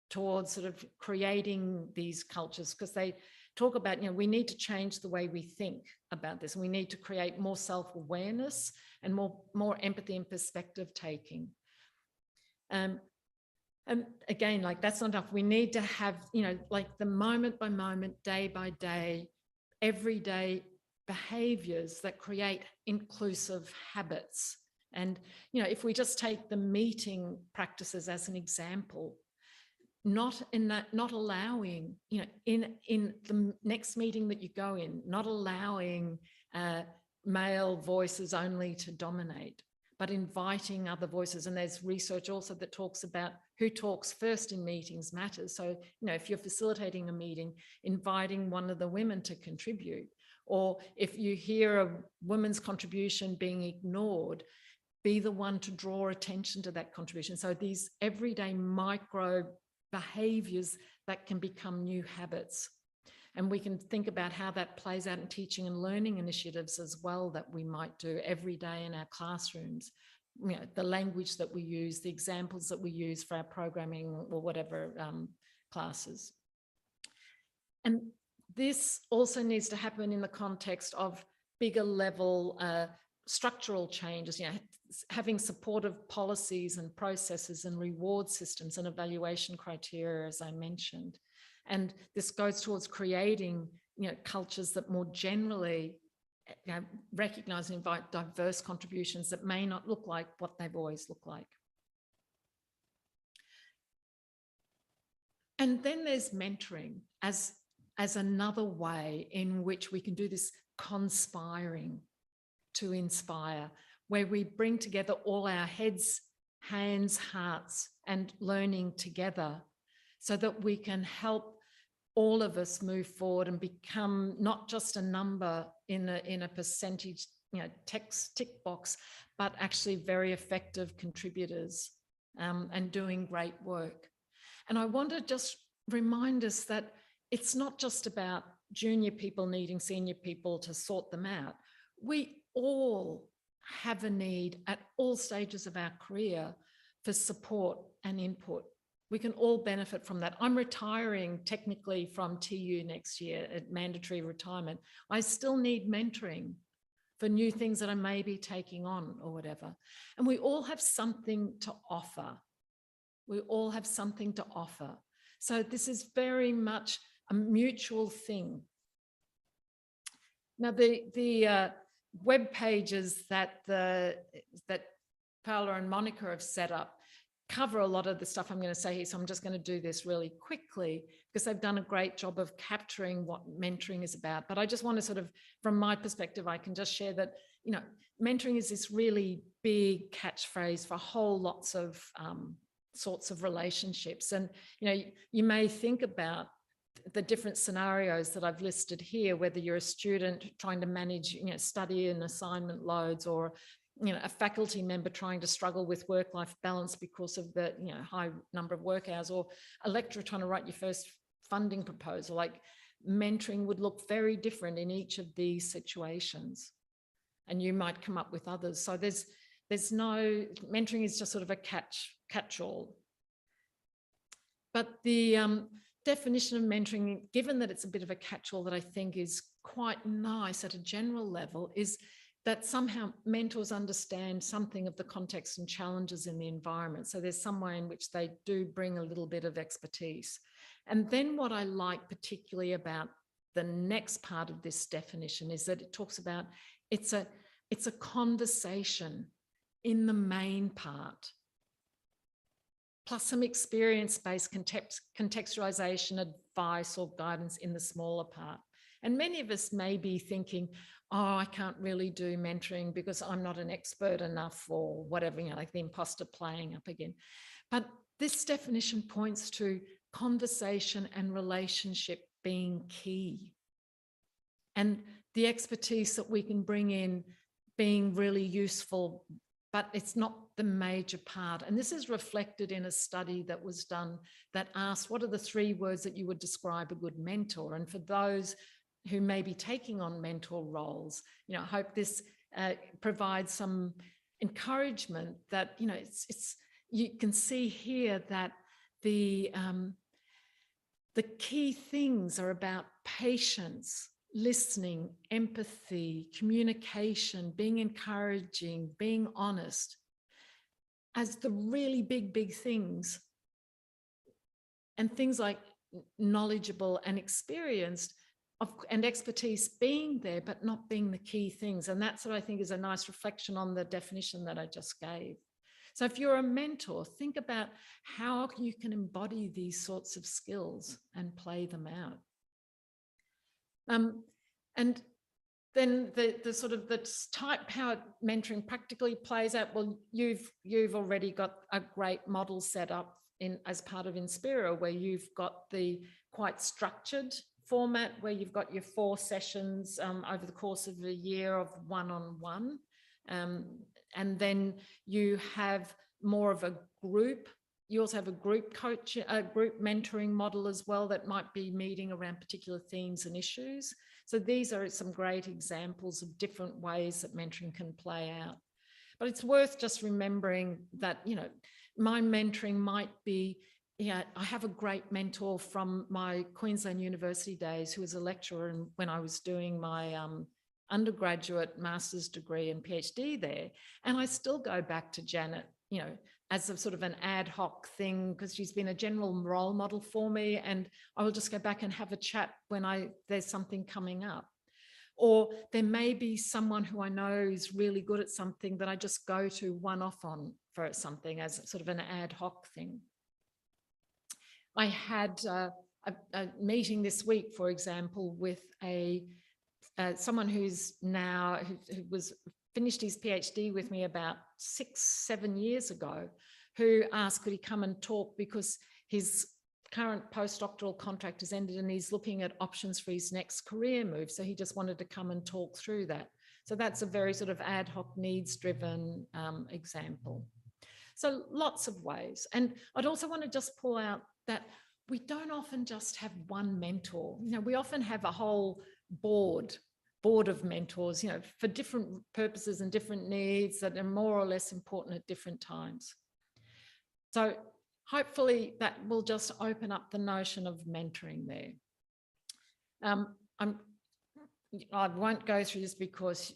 towards sort of creating these cultures, because they talk about, we need to change the way we think about this. And we need to create more self-awareness and more empathy and perspective taking. And again, that's not enough. We need to have, the moment by moment, day by day, everyday behaviors that create inclusive habits. And, if we just take the meeting practices as an example, not allowing, in the next meeting that you go in, not allowing male voices only to dominate, but inviting other voices. And there's research also that talks about who talks first in meetings matters. So, if you're facilitating a meeting, inviting one of the women to contribute, or if you hear a woman's contribution being ignored, be the one to draw attention to that contribution. So these everyday micro behaviors that can become new habits. And we can think about how that plays out in teaching and learning initiatives as well, that we might do every day in our classrooms. The language that we use, the examples that we use for our programming or whatever classes. And this also needs to happen in the context of bigger level structural changes, having supportive policies and processes and reward systems and evaluation criteria, as I mentioned. And this goes towards creating, cultures that more generally recognize and invite diverse contributions that may not look like what they've always looked like. And then there's mentoring as another way in which we can do this conspiring to inspire, where we bring together all our heads, hands, hearts, and learning together, so that we can help all of us move forward and become not just a number in a percentage, text tick box, but actually very effective contributors and doing great work. And I want to just remind us that it's not just about junior people needing senior people to sort them out. We all have a need at all stages of our career for support and input. We can all benefit from that. I'm retiring technically from TU next year at mandatory retirement. I still need mentoring for new things that I may be taking on or whatever. And we all have something to offer. We all have something to offer. So this is very much a mutual thing. Now, the web pages that Paola and Monica have set up cover a lot of the stuff I'm going to say here. So I'm just going to do this really quickly because they've done a great job of capturing what mentoring is about. But I just want to sort of, from my perspective, I can just share that, mentoring is this really big catchphrase for whole lots of sorts of relationships. And, you may think about the different scenarios that I've listed here, whether you're a student trying to manage, study and assignment loads, or a faculty member trying to struggle with work-life balance because of the high number of work hours, or a lecturer trying to write your first funding proposal. Like, mentoring would look very different in each of these situations, and you might come up with others. So there's no, mentoring is just sort of a catch-all. But the definition of mentoring, given that it's a bit of a catch-all that I think is quite nice at a general level, is that somehow mentors understand something of the context and challenges in the environment. So there's some way in which they do bring a little bit of expertise. And then what I like particularly about the next part of this definition is that it talks about it's a conversation in the main part, plus some experience-based contextualization, advice or guidance in the smaller part. And many of us may be thinking, oh, I can't really do mentoring because I'm not an expert enough, or whatever, like the imposter playing up again. But this definition points to conversation and relationship being key, and the expertise that we can bring in being really useful, but it's not the major part. And this is reflected in a study that was done that asked, what are the 3 words that you would describe a good mentor? And for those who may be taking on mentor roles, I hope this provides some encouragement that, you can see here that the key things are about patience, listening, empathy, communication, being encouraging, being honest, as the really big things. And things like knowledgeable and experienced and expertise being there, but not being the key things. And that's what I think is a nice reflection on the definition that I just gave. So if you're a mentor, think about how you can embody these sorts of skills and play them out. And then the sort of the type, how mentoring practically plays out. Well, you've already got a great model set up as part of INSPIRA, where you've got the quite structured format, where you've got your 4 sessions over the course of a year of one-on-one. And then you have more of a group. You also have a group coach, a group mentoring model as well, that might be meeting around particular themes and issues. So these are some great examples of different ways that mentoring can play out. But it's worth just remembering that, my mentoring might be, I have a great mentor from my Queensland University days, who was a lecturer, and when I was doing my undergraduate master's degree and PhD there. And I still go back to Janet, as a sort of an ad hoc thing, because she's been a general role model for me, and I will just go back and have a chat when there's something coming up. Or there may be someone who I know is really good at something that I just go to one-off on for something as sort of an ad hoc thing. I had a meeting this week, for example, with someone who's now, who was finished his PhD with me about 6-7 years ago, who asked could he come and talk because his current postdoctoral contract has ended and he's looking at options for his next career move. So he just wanted to come and talk through that. So that's a very sort of ad hoc needs-driven example. So lots of ways. And I'd also want to just pull out that we don't often just have one mentor. You know, we often have a whole board of mentors, you know, for different purposes and different needs that are more or less important at different times. So hopefully that will just open up the notion of mentoring there. I won't go through this because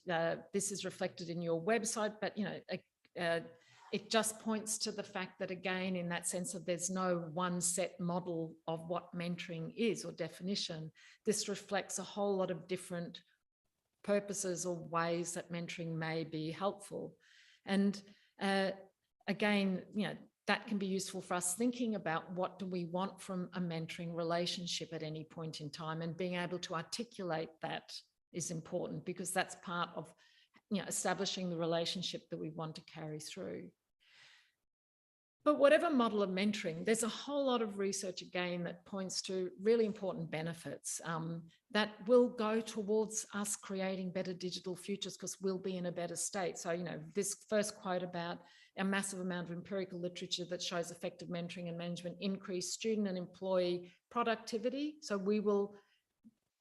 this is reflected in your website, but you know, it just points to the fact that, again, in that sense of there's no one set model of what mentoring is or definition, this reflects a whole lot of different purposes or ways that mentoring may be helpful. And again, you know, that can be useful for us thinking about what do we want from a mentoring relationship at any point in time, and being able to articulate that is important, because that's part of, you know, establishing the relationship that we want to carry through. But whatever model of mentoring, there's a whole lot of research again that points to really important benefits that will go towards us creating better digital futures, because we'll be in a better state. So, you know, this first quote about a massive amount of empirical literature that shows effective mentoring and management increase student and employee productivity. So we will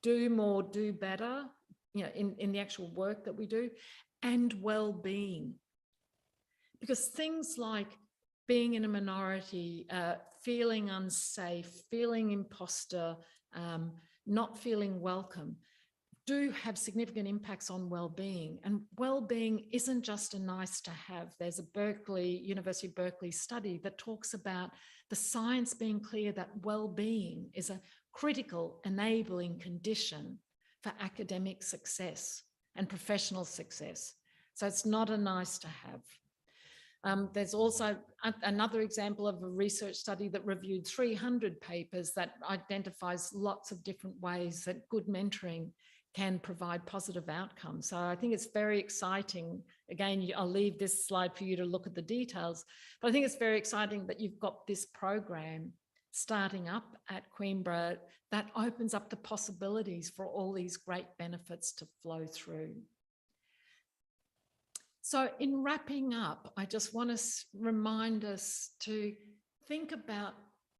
do more, do better, you know, in the actual work that we do, and well-being. Because things like being in a minority, feeling unsafe, feeling imposter, not feeling welcome, do have significant impacts on well-being. And well-being isn't just a nice to have. There's a University of Berkeley study that talks about the science being clear that well-being is a critical enabling condition for academic success and professional success. So it's not a nice to have. There's also another example of a research study that reviewed 300 papers that identifies lots of different ways that good mentoring can provide positive outcomes. So I think it's very exciting. Again, I'll leave this slide for you to look at the details, but I think it's very exciting that you've got this program starting up at Coimbra that opens up the possibilities for all these great benefits to flow through. So in wrapping up, I just want to remind us to think about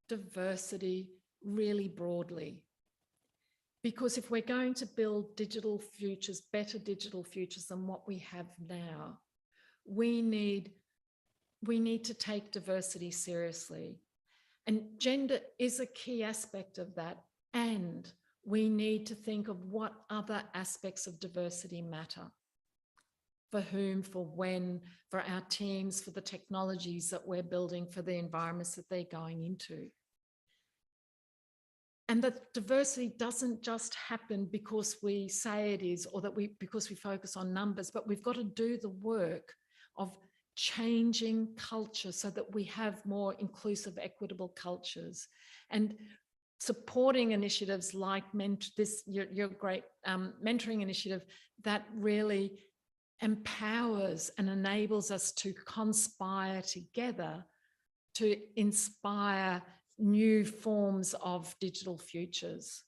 diversity really broadly. Because if we're going to build digital futures, better digital futures than what we have now, we need to take diversity seriously. And gender is a key aspect of that. And we need to think of what other aspects of diversity matter. For whom, for when, for our teams, for the technologies that we're building, for the environments that they're going into. And that diversity doesn't just happen because we say it is, or that because we focus on numbers, but we've got to do the work of changing culture so that we have more inclusive, equitable cultures, and supporting initiatives like your great mentoring initiative that really empowers and enables us to conspire together to inspire new forms of digital futures.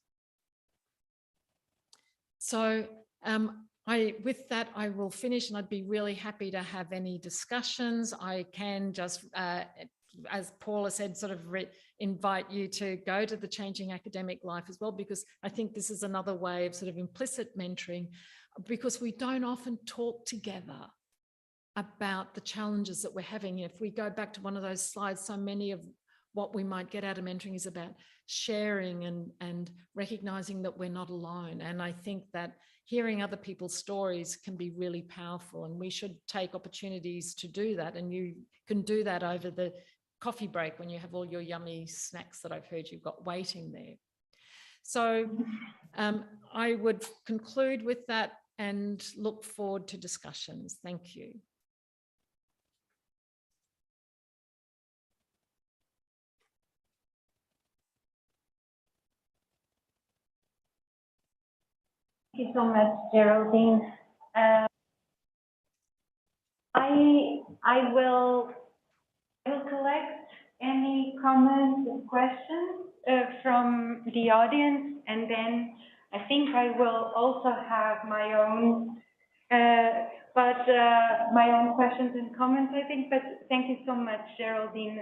So with that, I will finish, and I'd be really happy to have any discussions. I can just, as Paula said, sort of invite you to go to the Changing Academic Life as well, because I think this is another way of sort of implicit mentoring, because we don't often talk together about the challenges that we're having. If we go back to one of those slides, so many of what we might get out of mentoring is about sharing and recognizing that we're not alone. And I think that hearing other people's stories can be really powerful, and we should take opportunities to do that. And you can do that over the coffee break when you have all your yummy snacks that I've heard you've got waiting there. So I would conclude with that and look forward to discussions. Thank you. Thank you so much, Geraldine. I will collect any comments and questions from the audience, and then I think I will also have my own, my own questions and comments, I think. But thank you so much, Geraldine.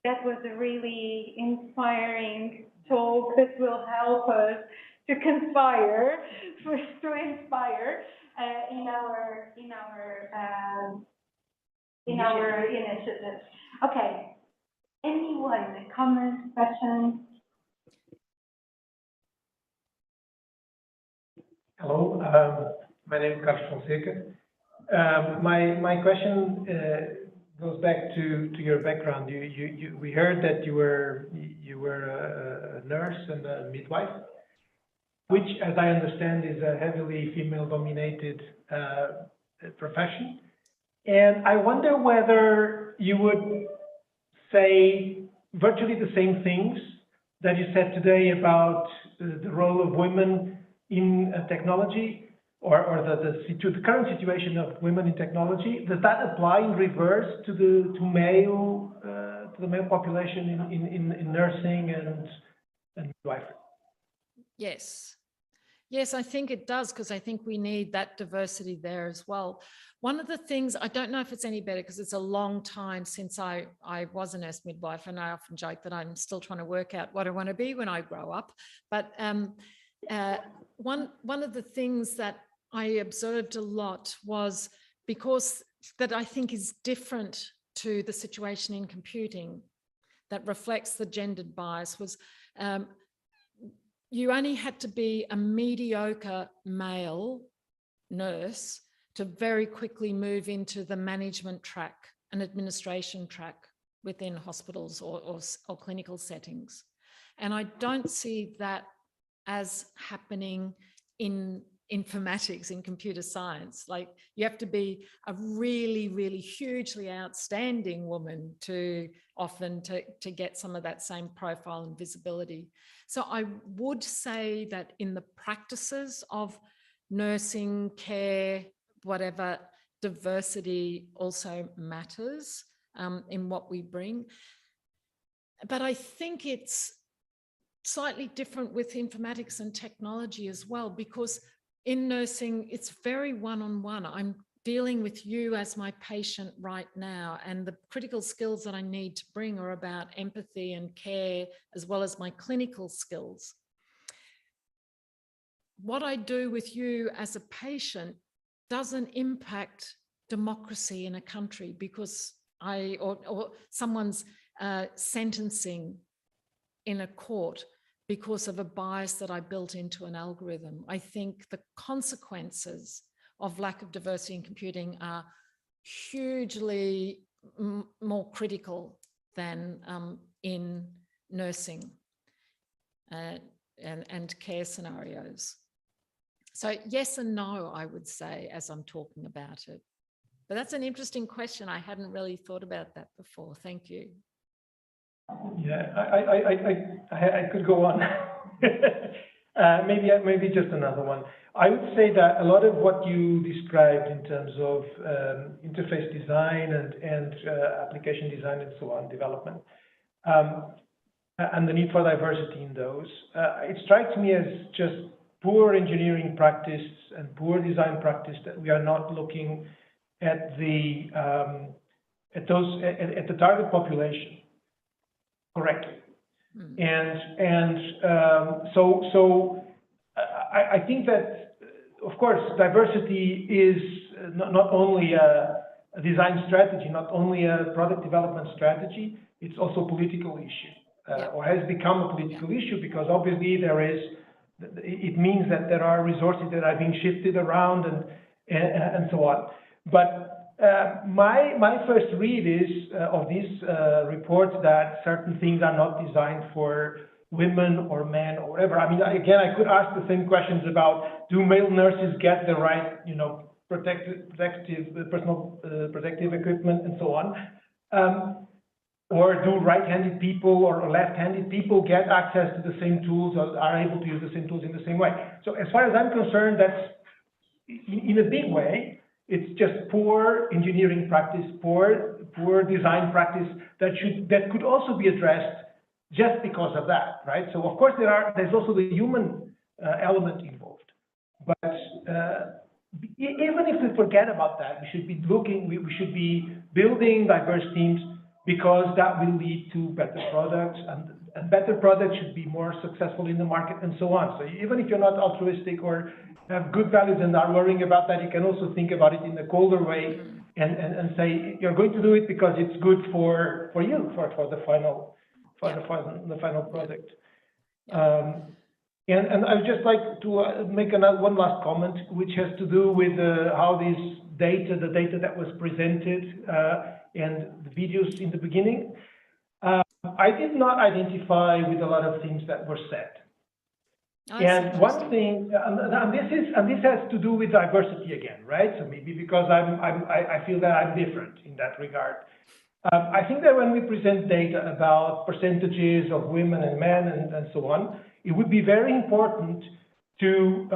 That was a really inspiring talk that will help us to conspire, to inspire in our initiatives. Okay. Anyone? Comments, questions? Hello, my name is Carlos Fonseca. My question goes back to your background. We heard that you were a nurse and a midwife, which, as I understand, is a heavily female-dominated profession. And I wonder whether you would say virtually the same things that you said today about the role of women in technology, or the current situation of women in technology. Does that apply in reverse to the male population in nursing and midwifery? Yes. Yes, I think it does, because I think we need that diversity there as well. One of the things, I don't know if it's any better because it's a long time since I was a nurse midwife, and I often joke that I'm still trying to work out what I want to be when I grow up. But one of the things that I observed a lot was, because that I think is different to the situation in computing that reflects the gendered bias, was you only had to be a mediocre male nurse to very quickly move into the management track and administration track within hospitals or clinical settings. And I don't see that as happening in informatics, in computer science. Like, you have to be a really, really hugely outstanding woman to often to get some of that same profile and visibility. So I would say that in the practices of nursing, care, whatever, diversity also matters in what we bring. But I think it's slightly different with informatics and technology as well, because in nursing, it's very one-on-one. I'm dealing with you as my patient right now, and the critical skills that I need to bring are about empathy and care, as well as my clinical skills. What I do with you as a patient doesn't impact democracy in a country, because or someone's sentencing in a court because of a bias that I built into an algorithm. I think the consequences of lack of diversity in computing are hugely more critical than in nursing and care scenarios. So yes and no, I would say, as I'm talking about it. But that's an interesting question. I hadn't really thought about that before. Thank you. Yeah, I could go on. maybe just another one. I would say that a lot of what you described in terms of interface design and application design and so on, development, and the need for diversity in those, it strikes me as just poor engineering practice and poor design practice that we are not looking at the target population correctly. So I think that, of course, diversity is not only a design strategy, not only a product development strategy, it's also a political issue, or has become a political issue, because obviously it means that there are resources that are being shifted around and so on. But my first read is of these reports that certain things are not designed for women or men or whatever. I mean, again, I could ask the same questions about, do male nurses get the right, personal protective equipment and so on, or do right-handed people or left-handed people get access to the same tools, or are able to use the same tools in the same way? So as far as I'm concerned, that's in a big way, it's just poor engineering practice, poor design practice that could also be addressed just because of that, right? So of course there's also the human element involved. But even if we forget about that, we should be building diverse teams, because that will lead to better products, and better products should be more successful in the market, and so on. So even if you're not altruistic or have good values and are worrying about that, you can also think about it in a colder way and say you're going to do it because it's good for you, for the final product. And I would just like to make one last comment, which has to do with how the data that was presented and the videos in the beginning. I did not identify with a lot of things that were said. And one thing, and this has to do with diversity again, right? So maybe because I feel that I'm different in that regard. I think that when we present data about percentages of women and men and so on, it would be very important to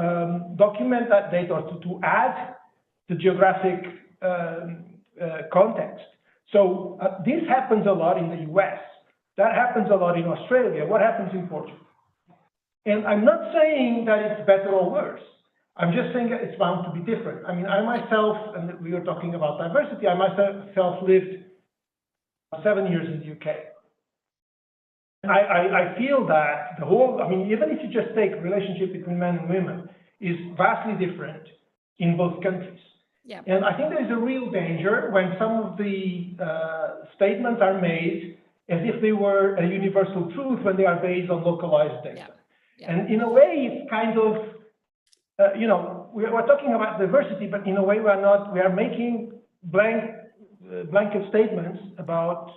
document that data, or to add the geographic context. So this happens a lot in the US. That happens a lot in Australia. What happens in Portugal? And I'm not saying that it's better or worse. I'm just saying that it's bound to be different. I mean, I myself, and we were talking about diversity, I myself lived 7 years in the UK. I feel that the whole, I mean, even if you just take relationship between men and women, is vastly different in both countries. Yeah. And I think there is a real danger when some of the statements are made as if they were a universal truth when they are based on localized data. Yeah. Yeah. And in a way, it's kind of, you know, we're talking about diversity, but in a way we are making blanket statements about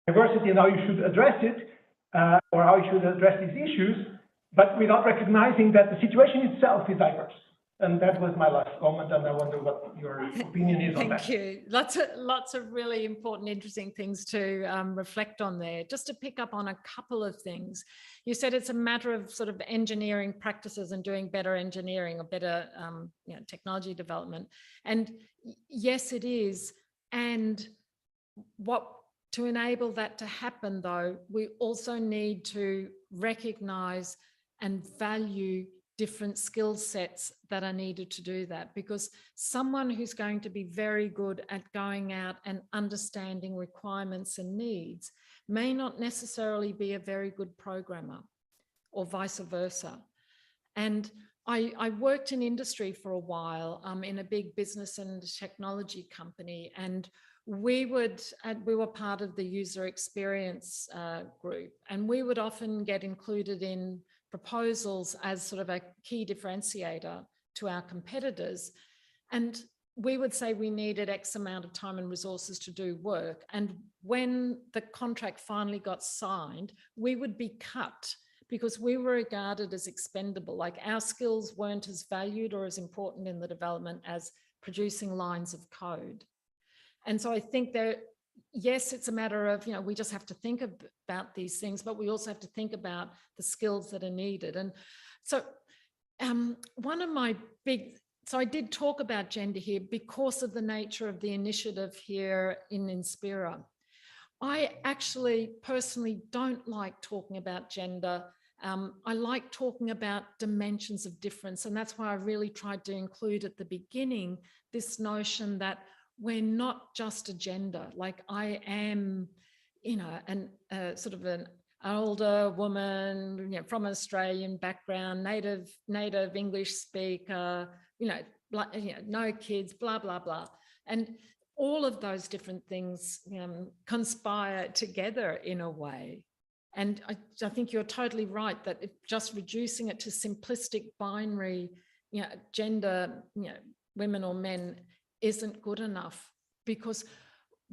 diversity and how you should address it, or how you should address these issues, but without recognizing that the situation itself is diverse. And that was my last comment, and I wonder what your opinion is on that. Thank you. Lots of really important, interesting things to reflect on there. Just to pick up on a couple of things. You said it's a matter of sort of engineering practices and doing better engineering or better you know, technology development. And yes, it is. And to enable that to happen, though, we also need to recognize and value different skill sets that are needed to do that, because someone who's going to be very good at going out and understanding requirements and needs may not necessarily be a very good programmer, or vice versa. And I worked in industry for a while in a big business and technology company, and we were part of the user experience group, and we would often get included in proposals as sort of a key differentiator to our competitors. And we would say we needed X amount of time and resources to do work. And when the contract finally got signed, we would be cut because we were regarded as expendable. Like our skills weren't as valued or as important in the development as producing lines of code. And so I think that, yes, it's a matter of, you know, we just have to think about these things, but we also have to think about the skills that are needed. And so one of my so I did talk about gender here because of the nature of the initiative here in INSPIRA. I actually personally don't like talking about gender. I like talking about dimensions of difference. And that's why I really tried to include at the beginning this notion that we're not just a gender. Like I am, you know, sort of an older woman, you know, from an Australian background, native English speaker, you know, no kids, blah, blah, blah. And all of those different things conspire together in a way. And I think you're totally right that just reducing it to simplistic binary, you know, gender, you know, women or men isn't good enough, because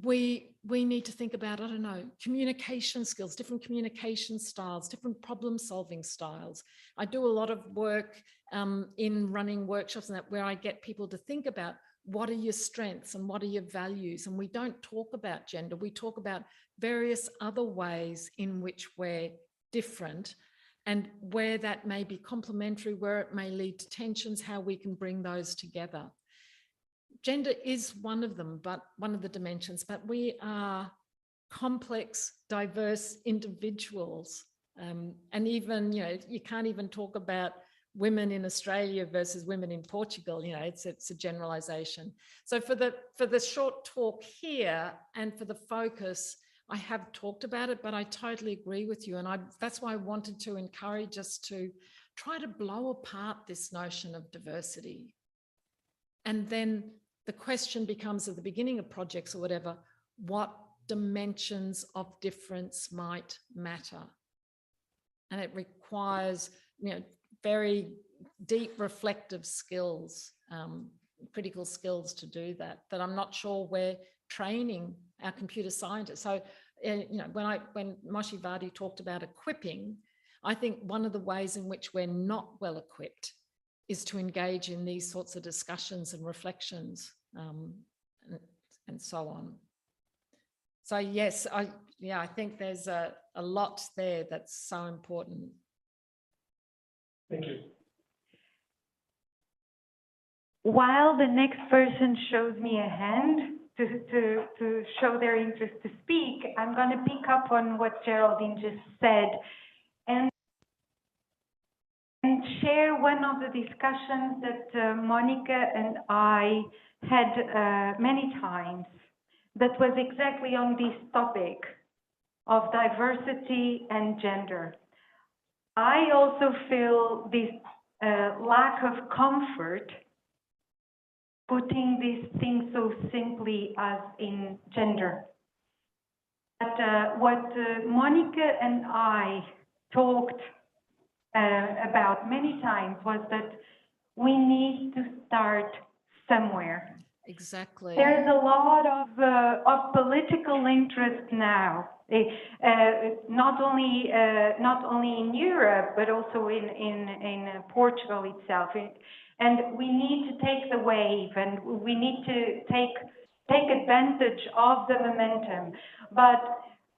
we need to think about, I don't know, communication skills, different communication styles, different problem solving styles. I do a lot of work in running workshops and that, where I get people to think about what are your strengths and what are your values. And we don't talk about gender, we talk about various other ways in which we're different and where that may be complementary, where it may lead to tensions, how we can bring those together. Gender is one of them, but one of the dimensions, but we are complex, diverse individuals. And even, you can't even talk about women in Australia versus women in Portugal, it's a generalization. So for the short talk here and for the focus, I have talked about it, but I totally agree with you. And that's why I wanted to encourage us to try to blow apart this notion of diversity. And then the question becomes at the beginning of projects or whatever, what dimensions of difference might matter? And it requires, very deep reflective skills, critical skills to do that I'm not sure we're training our computer scientists. So, when Moshi Vadi talked about equipping, I think one of the ways in which we're not well equipped is to engage in these sorts of discussions and reflections, and so on. So yes, I think there's a lot there that's so important. Thank you. While the next person shows me a hand to show their interest to speak, I'm going to pick up on what Geraldine just said and share one of the discussions that Monica and I had many times that was exactly on this topic of diversity and gender. I also feel this lack of comfort putting this thing so simply as in gender. But what Monica and I talked about many times was that we need to start somewhere. Exactly. There's a lot of political interest now, not only in Europe, but also in Portugal itself. And we need to take the wave, and we need to take advantage of the momentum. But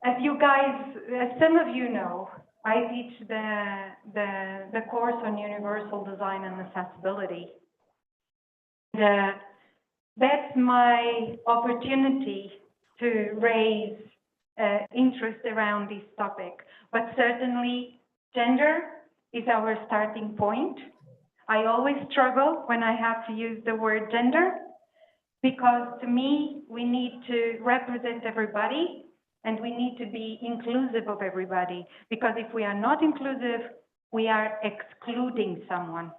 as you guys, as some of you know, I teach the course on universal design and accessibility. That's my opportunity to raise interest around this topic. But certainly, gender is our starting point. I always struggle when I have to use the word gender, because to me, we need to represent everybody and we need to be inclusive of everybody. Because if we are not inclusive, we are excluding someone.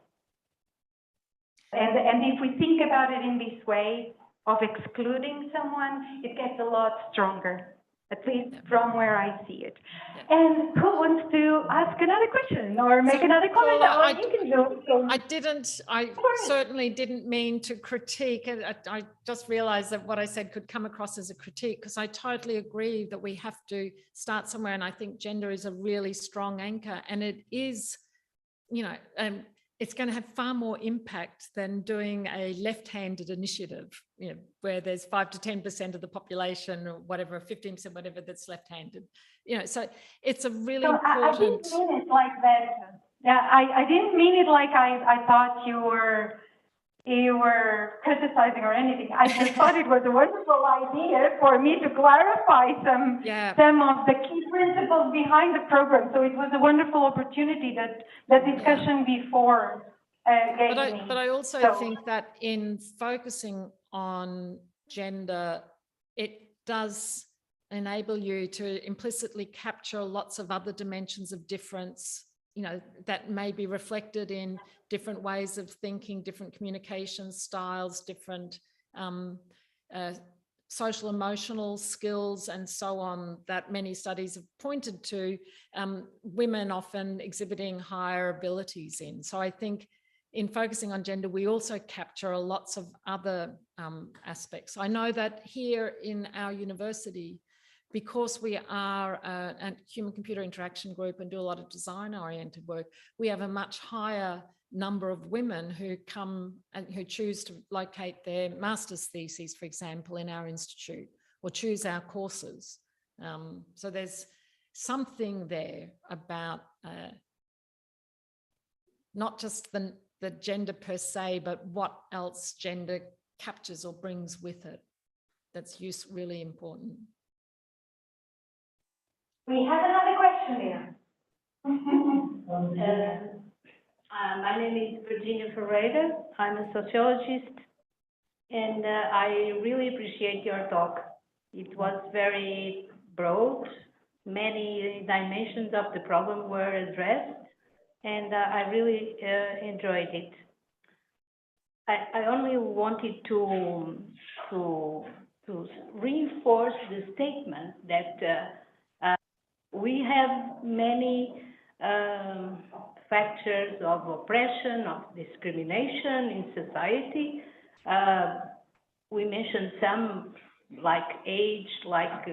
And if we think about it in this way of excluding someone, it gets a lot stronger, at least from where I see it. And who wants to ask another question or make another comment? Paula, You can go. I certainly didn't mean to critique. I just realized that what I said could come across as a critique, because I totally agree that we have to start somewhere. And I think gender is a really strong anchor, and it is, it's going to have far more impact than doing a left-handed initiative, where there's 5 to 10% of the population or whatever, 15%, whatever, that's left-handed. So it's a really important. I didn't mean it like that. Yeah, I didn't mean it like I thought you were criticizing or anything. I just thought it was a wonderful idea for me to clarify some of the key principles behind the program. So it was a wonderful opportunity that the discussion before gave me. But I also think that in focusing on gender, it does enable you to implicitly capture lots of other dimensions of difference, that may be reflected in different ways of thinking, different communication styles, different social emotional skills, and so on, that many studies have pointed to, women often exhibiting higher abilities in. So I think in focusing on gender, we also capture lots of other aspects. I know that here in our university, because we are a human-computer interaction group and do a lot of design-oriented work, we have a much higher number of women who come and who choose to locate their master's theses, for example, in our institute, or choose our courses. So there's something there about not just the gender per se, but what else gender captures or brings with it. That's really important. We have another question here. My name is Virginia Ferreira. I'm a sociologist, and I really appreciate your talk. It was very broad. Many dimensions of the problem were addressed, and I really enjoyed it. I only wanted to reinforce the statement that we have many factors of oppression, of discrimination in society. We mentioned some, like age, like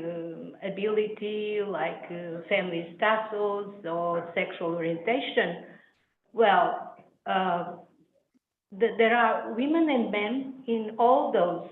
ability, like family status or sexual orientation. Well, there are women and men in all those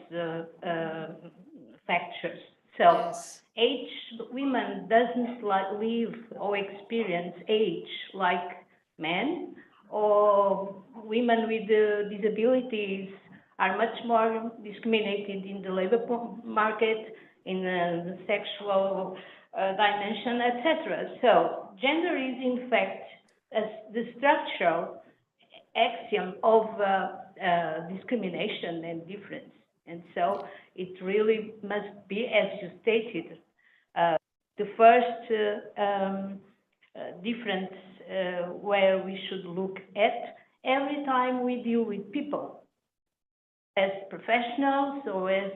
factors. So Yes. age, women doesn't live or experience age like men, or women with disabilities are much more discriminated in the labor market, in the sexual dimension, etc. So gender is in fact the structural axiom of discrimination and difference. And so it really must be, as you stated, the first difference where we should look at every time we deal with people, as professionals or as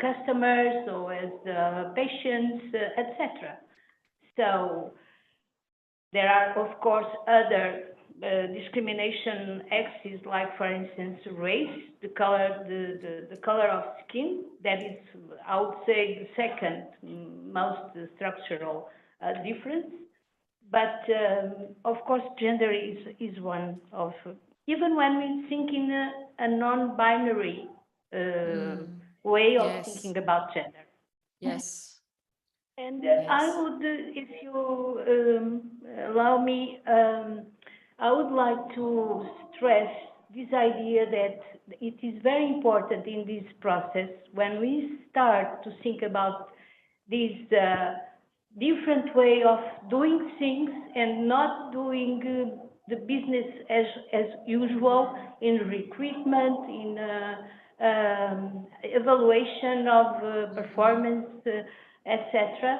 customers or as patients, etc. So there are, of course, other discrimination axes, like, for instance, race, the color of skin. That is, I would say, the second most structural difference. But of course, gender is one of, even when we think in a non-binary way of thinking about gender. Yes. And Yes. I would, if you allow me, I would like to stress this idea that it is very important in this process, when we start to think about this different way of doing things and not doing the business as usual in recruitment, in evaluation of performance, etc.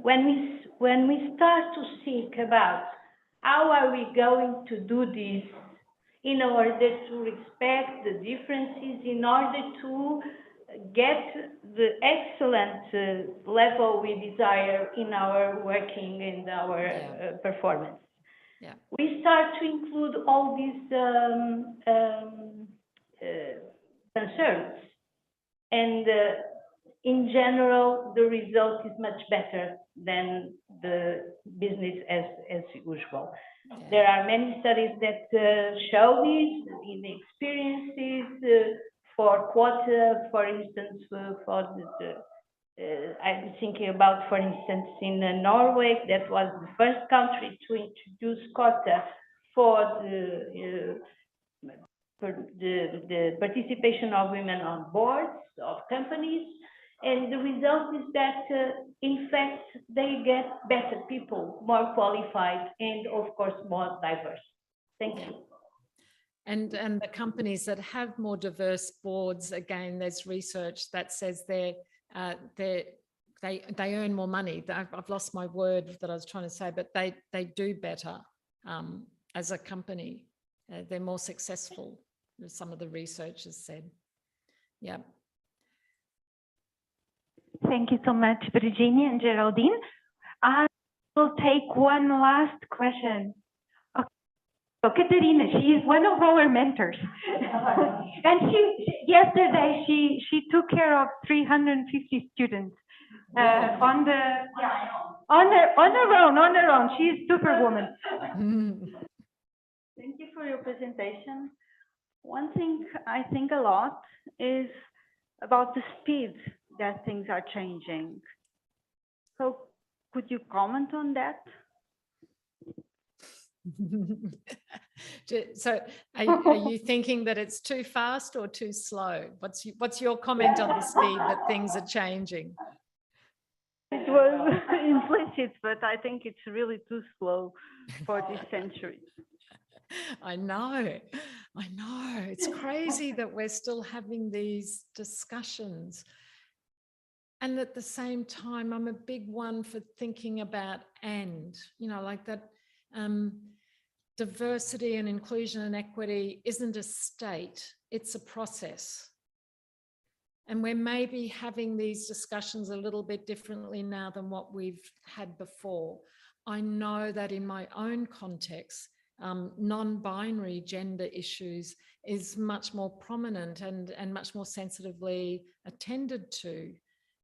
When we start to think about how are we going to do this in order to respect the differences, in order to get the excellent level we desire in our working and our performance. Yeah. We start to include all these concerns, and in general, the result is much better than the business as usual. Yeah. There are many studies that show this in the experiences for quota, for instance, I'm thinking about, for instance, in Norway, that was the first country to introduce quota for the participation of women on boards of companies. And the result is that, in fact, they get better people, more qualified, and of course, more diverse. Thank you. And the companies that have more diverse boards, again, there's research that says they earn more money. I've lost my word that I was trying to say, but they do better as a company. They're more successful, as some of the research has said. Yeah. Thank you so much, Virginia and Geraldine. I will take one last question. Okay. So Katerina, she is one of our mentors. And yesterday she took care of 350 students on her own. She is superwoman. Thank you for your presentation. One thing I think a lot is about the speed that things are changing. So could you comment on that? So are you thinking that it's too fast or too slow? What's your comment on the speed that things are changing? It was implicit, but I think it's really too slow for this century. I know. It's crazy that we're still having these discussions. And at the same time, I'm a big one for thinking about like that diversity and inclusion and equity isn't a state, it's a process. And we're maybe having these discussions a little bit differently now than what we've had before. I know that in my own context, non-binary gender issues is much more prominent and much more sensitively attended to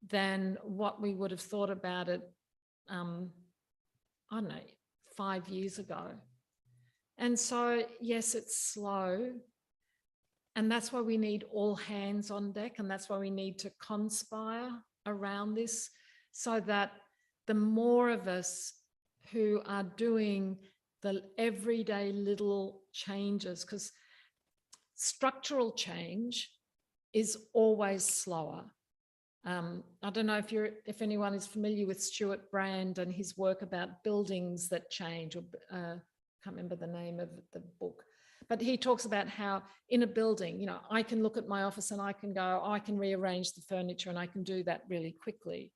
than what we would have thought about it, I don't know, 5 years ago. And so, yes, it's slow. And that's why we need all hands on deck. And that's why we need to conspire around this so that the more of us who are doing the everyday little changes, because structural change is always slower. I don't know if anyone is familiar with Stuart Brand and his work about buildings that change, or can't remember the name of the book, but he talks about how in a building, I can look at my office and I can go, I can rearrange the furniture and I can do that really quickly.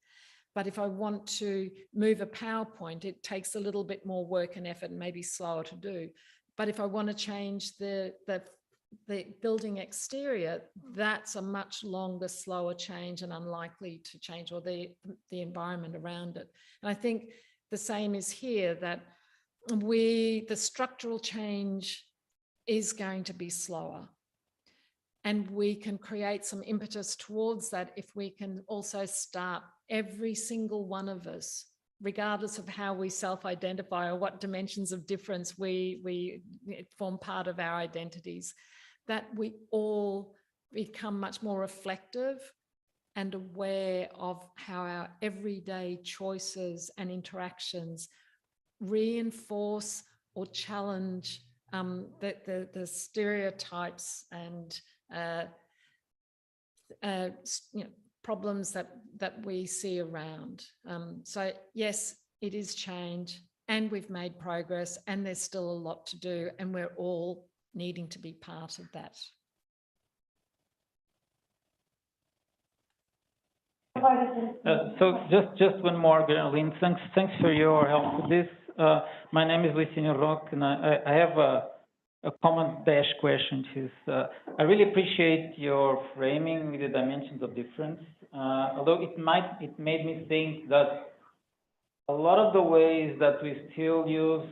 But if I want to move a PowerPoint, it takes a little bit more work and effort and maybe slower to do. But if I want to change the building exterior, that's a much longer, slower change and unlikely to change, or the environment around it. And I think the same is here, that the structural change is going to be slower. And we can create some impetus towards that if we can also start, every single one of us, regardless of how we self-identify or what dimensions of difference we form part of our identities, that we all become much more reflective and aware of how our everyday choices and interactions reinforce or challenge the stereotypes and problems that we see around. So yes, it is change, and we've made progress, and there's still a lot to do, and we're all needing to be part of that. So just one more, Geraldine. Thanks for your help with this. My name is Luciano Roque, and I have a comment-question. I really appreciate your framing with the dimensions of difference. Although it made me think that a lot of the ways that we still use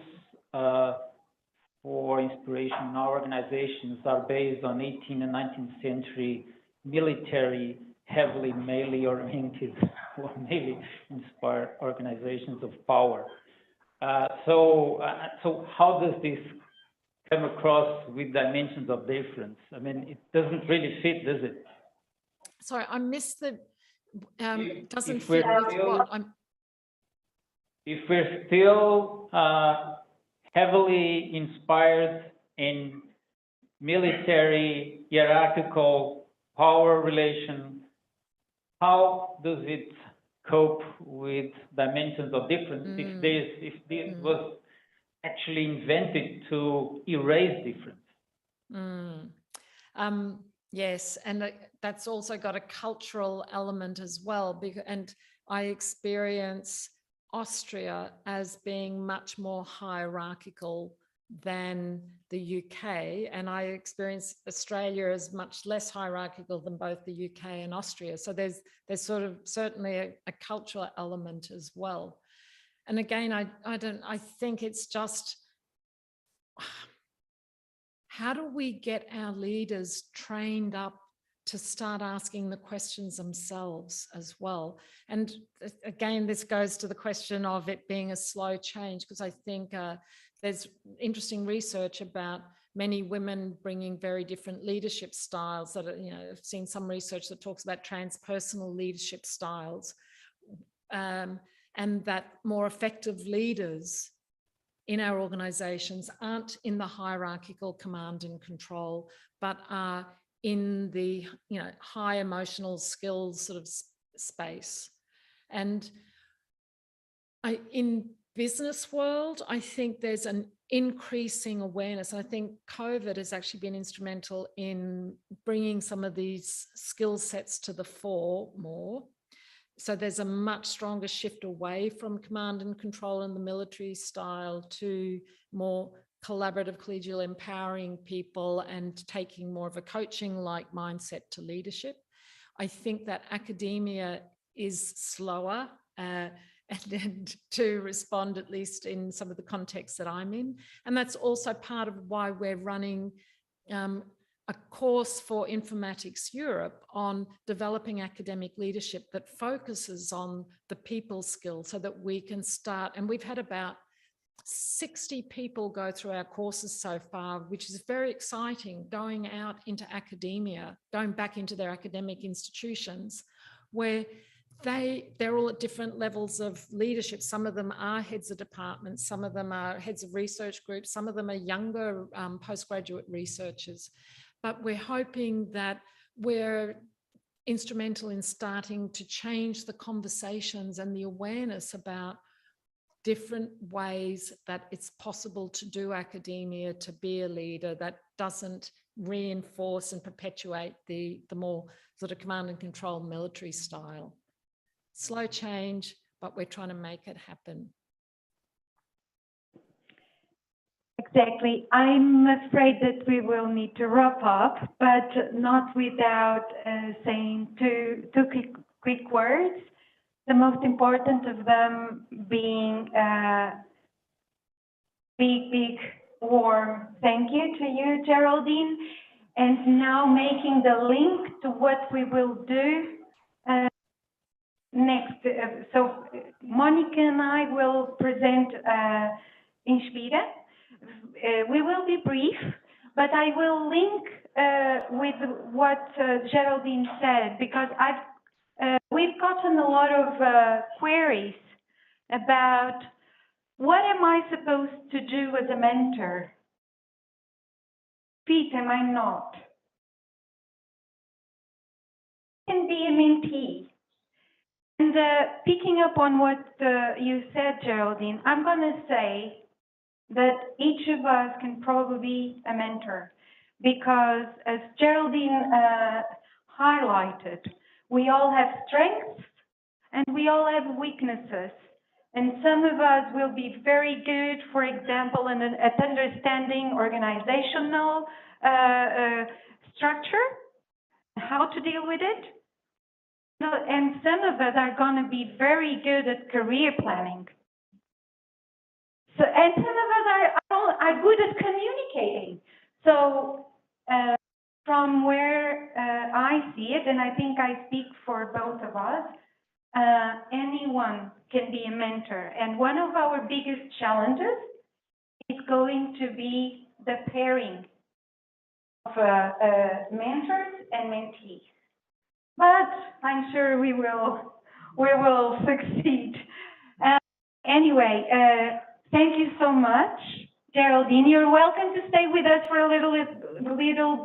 for inspiration in our organizations are based on 18th and 19th century military, heavily male oriented or male inspired organizations of power. So how does this come across with dimensions of difference? I mean, it doesn't really fit, does it? Sorry, I missed the, doesn't fit with what I'm... If we're still heavily inspired in military hierarchical power relation, how does it cope with dimensions of difference if this was actually invented to erase difference? Yes, and that's also got a cultural element as well. And I experience Austria as being much more hierarchical than the UK, and I experience Australia as much less hierarchical than both the UK and Austria. So there's sort of certainly a cultural element as well. And again, I think it's just, how do we get our leaders trained up to start asking the questions themselves as well? And again, this goes to the question of it being a slow change, because I think there's interesting research about many women bringing very different leadership styles that are, I've seen some research that talks about transpersonal leadership styles, and that more effective leaders in our organizations aren't in the hierarchical command and control, but are in the high emotional skills sort of space. And In business world, I think there's an increasing awareness. I think COVID has actually been instrumental in bringing some of these skill sets to the fore more. So there's a much stronger shift away from command and control in the military style to more collaborative, collegial, empowering people and taking more of a coaching-like mindset to leadership. I think that academia is slower and to respond, at least in some of the contexts that I'm in. And that's also part of why we're running a course for Informatics Europe on developing academic leadership that focuses on the people skills so that we can start. And we've had about 60 people go through our courses so far, which is very exciting, going out into academia, going back into their academic institutions where they're all at different levels of leadership. Some of them are heads of departments, some of them are heads of research groups, some of them are younger postgraduate researchers. But we're hoping that we're instrumental in starting to change the conversations and the awareness about different ways that it's possible to do academia, to be a leader that doesn't reinforce and perpetuate the more sort of command and control military style. Slow change, but we're trying to make it happen. Exactly. I'm afraid that we will need to wrap up, but not without saying two quick words. The most important of them being a big, warm thank you to you, Geraldine, and now making the link to what we will do next. So Monica and I will present INSPIRA. We will be brief, but I will link with what Geraldine said, because we've gotten a lot of queries about what am I supposed to do as a mentor? Fit, am I not? Can be a mentee. And picking up on what you said, Geraldine, I'm going to say that each of us can probably be a mentor, because as Geraldine highlighted, we all have strengths and we all have weaknesses. And some of us will be very good, for example, at understanding organizational structure, how to deal with it. And some of us are going to be very good at career planning. So, and some of us are good at communicating. So from where I see it, and I think I speak for both of us, anyone can be a mentor. And one of our biggest challenges is going to be the pairing of mentors and mentees. But I'm sure we will succeed. Anyway, thank you so much, Geraldine. You're welcome to stay with us for a little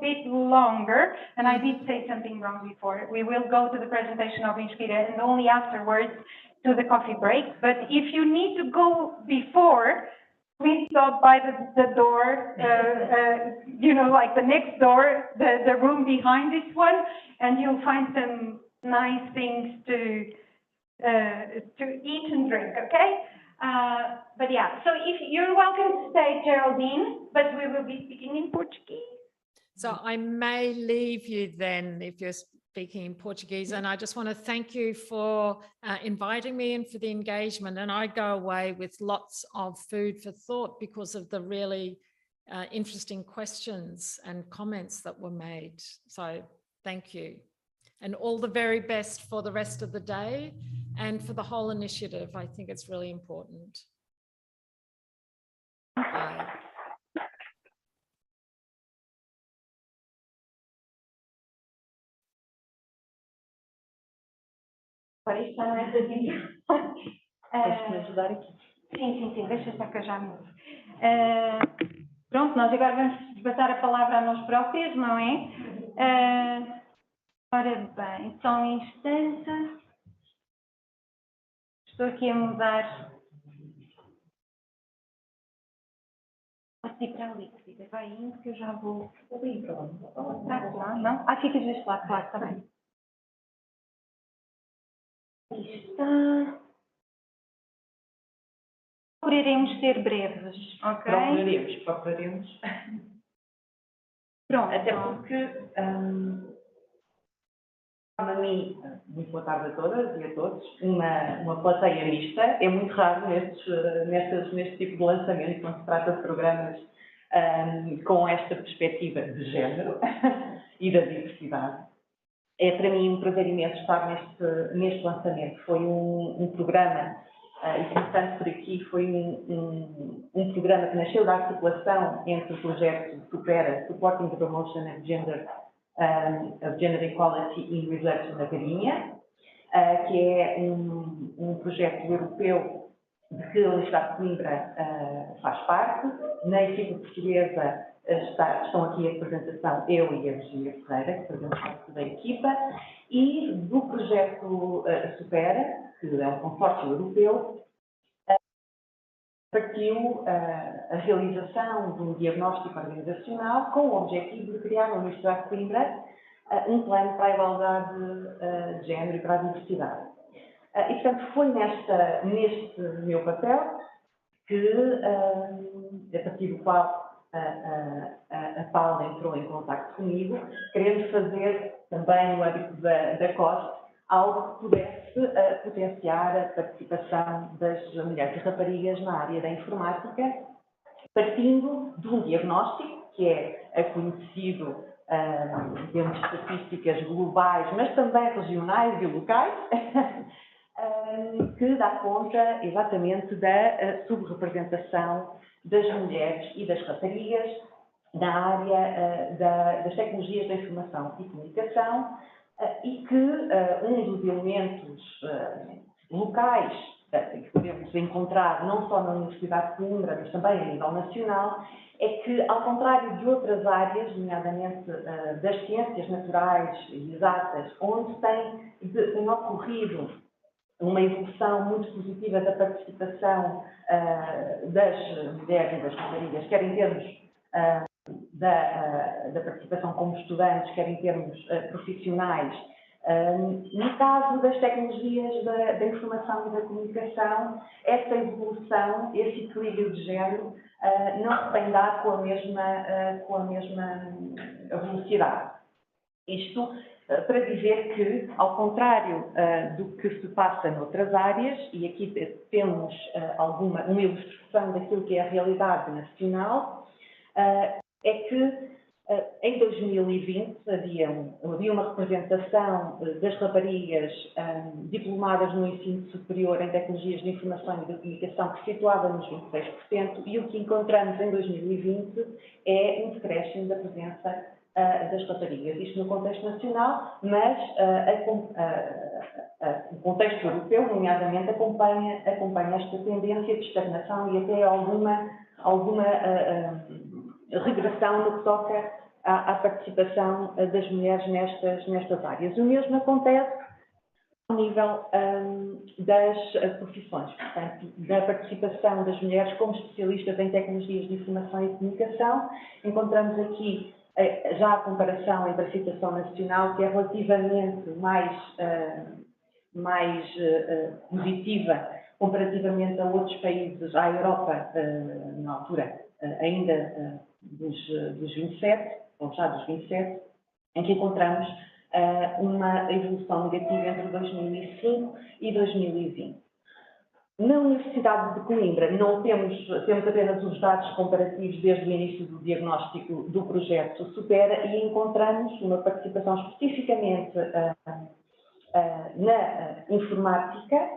bit longer. And I did say something wrong before. We will go to the presentation of INSPIRA and only afterwards to the coffee break. But if you need to go before, please stop by the door, you know, like the next door, the room behind this one, and you'll find some nice things to eat and drink, okay? But yeah, so if you're welcome to stay, Geraldine, but we will be speaking in Portuguese. So I may leave you then if you're speaking in Portuguese, and I just want to thank you for inviting me and for the engagement. And I go away with lots of food for thought because of the really interesting questions and comments that were made. So thank you. And all the very best for the rest of the day and for the whole initiative. I think it's really important. Bye. Deixa-me ajudar aqui. Sim, deixa só que eu já mudo. Pronto, nós agora vamos passar a palavra a nós próprios, não é? Ora bem, só um instante. Estou aqui a mudar Pode ir para ali, querida. Vai indo que eu já vou. Vou ir para onde? Para lá, não? Ah, ficas deste lado, claro, está bem. Aqui está. Procuraremos ser breves, ok? Procuraremos. Pronto. Até porque, a mim, muito boa tarde a todas e a todos, uma plateia mista é muito raro neste tipo de lançamento, quando se trata de programas com esta perspectiva de género e da diversidade. É para mim um prazer imenso estar neste lançamento. Foi um programa, e começando por aqui, foi um programa que nasceu da articulação entre o projeto SUPERA, Supporting the Promotion of Gender Equality in Research na Academia, que é um projeto europeu de que a Universidade de Coimbra faz parte. Na equipe portuguesa estão aqui a Apresentação, eu e a Virginia Ferreira, que fazemos parte da equipa, e do projeto SUPERA, que é um consórcio europeu, partiu a realização de um diagnóstico organizacional com o objetivo de criar na Universidade de Coimbra um plano para a igualdade de género e para a diversidade. E, portanto, foi neste meu papel que, a partir do qual a Paula entrou em contato comigo, querendo fazer também no âmbito da COS algo que pudesse potenciar a participação das mulheres e raparigas na área da informática, partindo de um diagnóstico que é conhecido em termos de estatísticas globais, mas também regionais e locais, que dá conta exatamente da subrepresentação das mulheres e das raparigas na área das tecnologias da informação e comunicação, e que um dos elementos locais que podemos encontrar não só na Universidade de Coimbra, mas também a nível nacional, é que, ao contrário de outras áreas, nomeadamente das ciências naturais e exatas, onde tem ocorrido uma evolução muito positiva da participação das mulheres e das raparigas, quer em termos da participação como estudantes, quer em termos profissionais. No caso das tecnologias da informação e da comunicação, essa evolução, esse equilíbrio de género, não se tem dado com a mesma velocidade. Isto para dizer que, ao contrário do que se passa noutras áreas, e aqui temos uma ilustração daquilo que é a realidade nacional, é que em 2020 havia uma representação das raparigas diplomadas no ensino superior em tecnologias de informação e de comunicação que se situava nos 26%, e o que encontramos em 2020 é um decréscimo da presença das raparigas. Isto no contexto nacional, mas o contexto europeu, nomeadamente, acompanha esta tendência de estagnação e até alguma regressão no que toca à participação das mulheres nestas áreas. O mesmo acontece ao nível das profissões, portanto, da participação das mulheres como especialistas em tecnologias de informação e comunicação. Encontramos aqui já a comparação entre a situação nacional, que é relativamente mais positiva comparativamente a outros países, à Europa, na altura ainda dos 27, ou já dos 27, em que encontramos uma evolução negativa entre 2005 e 2020. Na Universidade de Coimbra não temos apenas os dados comparativos desde o início do diagnóstico do projeto SUPERA, e encontramos uma participação especificamente na informática,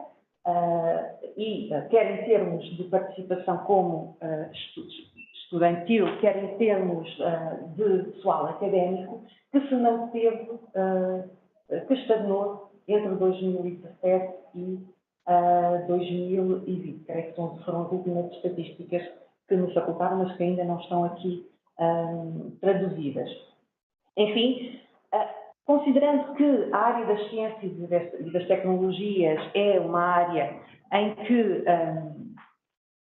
e quer em termos de participação como estudantil, quer em termos de pessoal académico, que se manteve, que estagnou entre 2017 e 2020. Creio que foram as últimas estatísticas que me facultaram, mas que ainda não estão aqui traduzidas. Enfim, considerando que a área das ciências e das tecnologias é uma área em que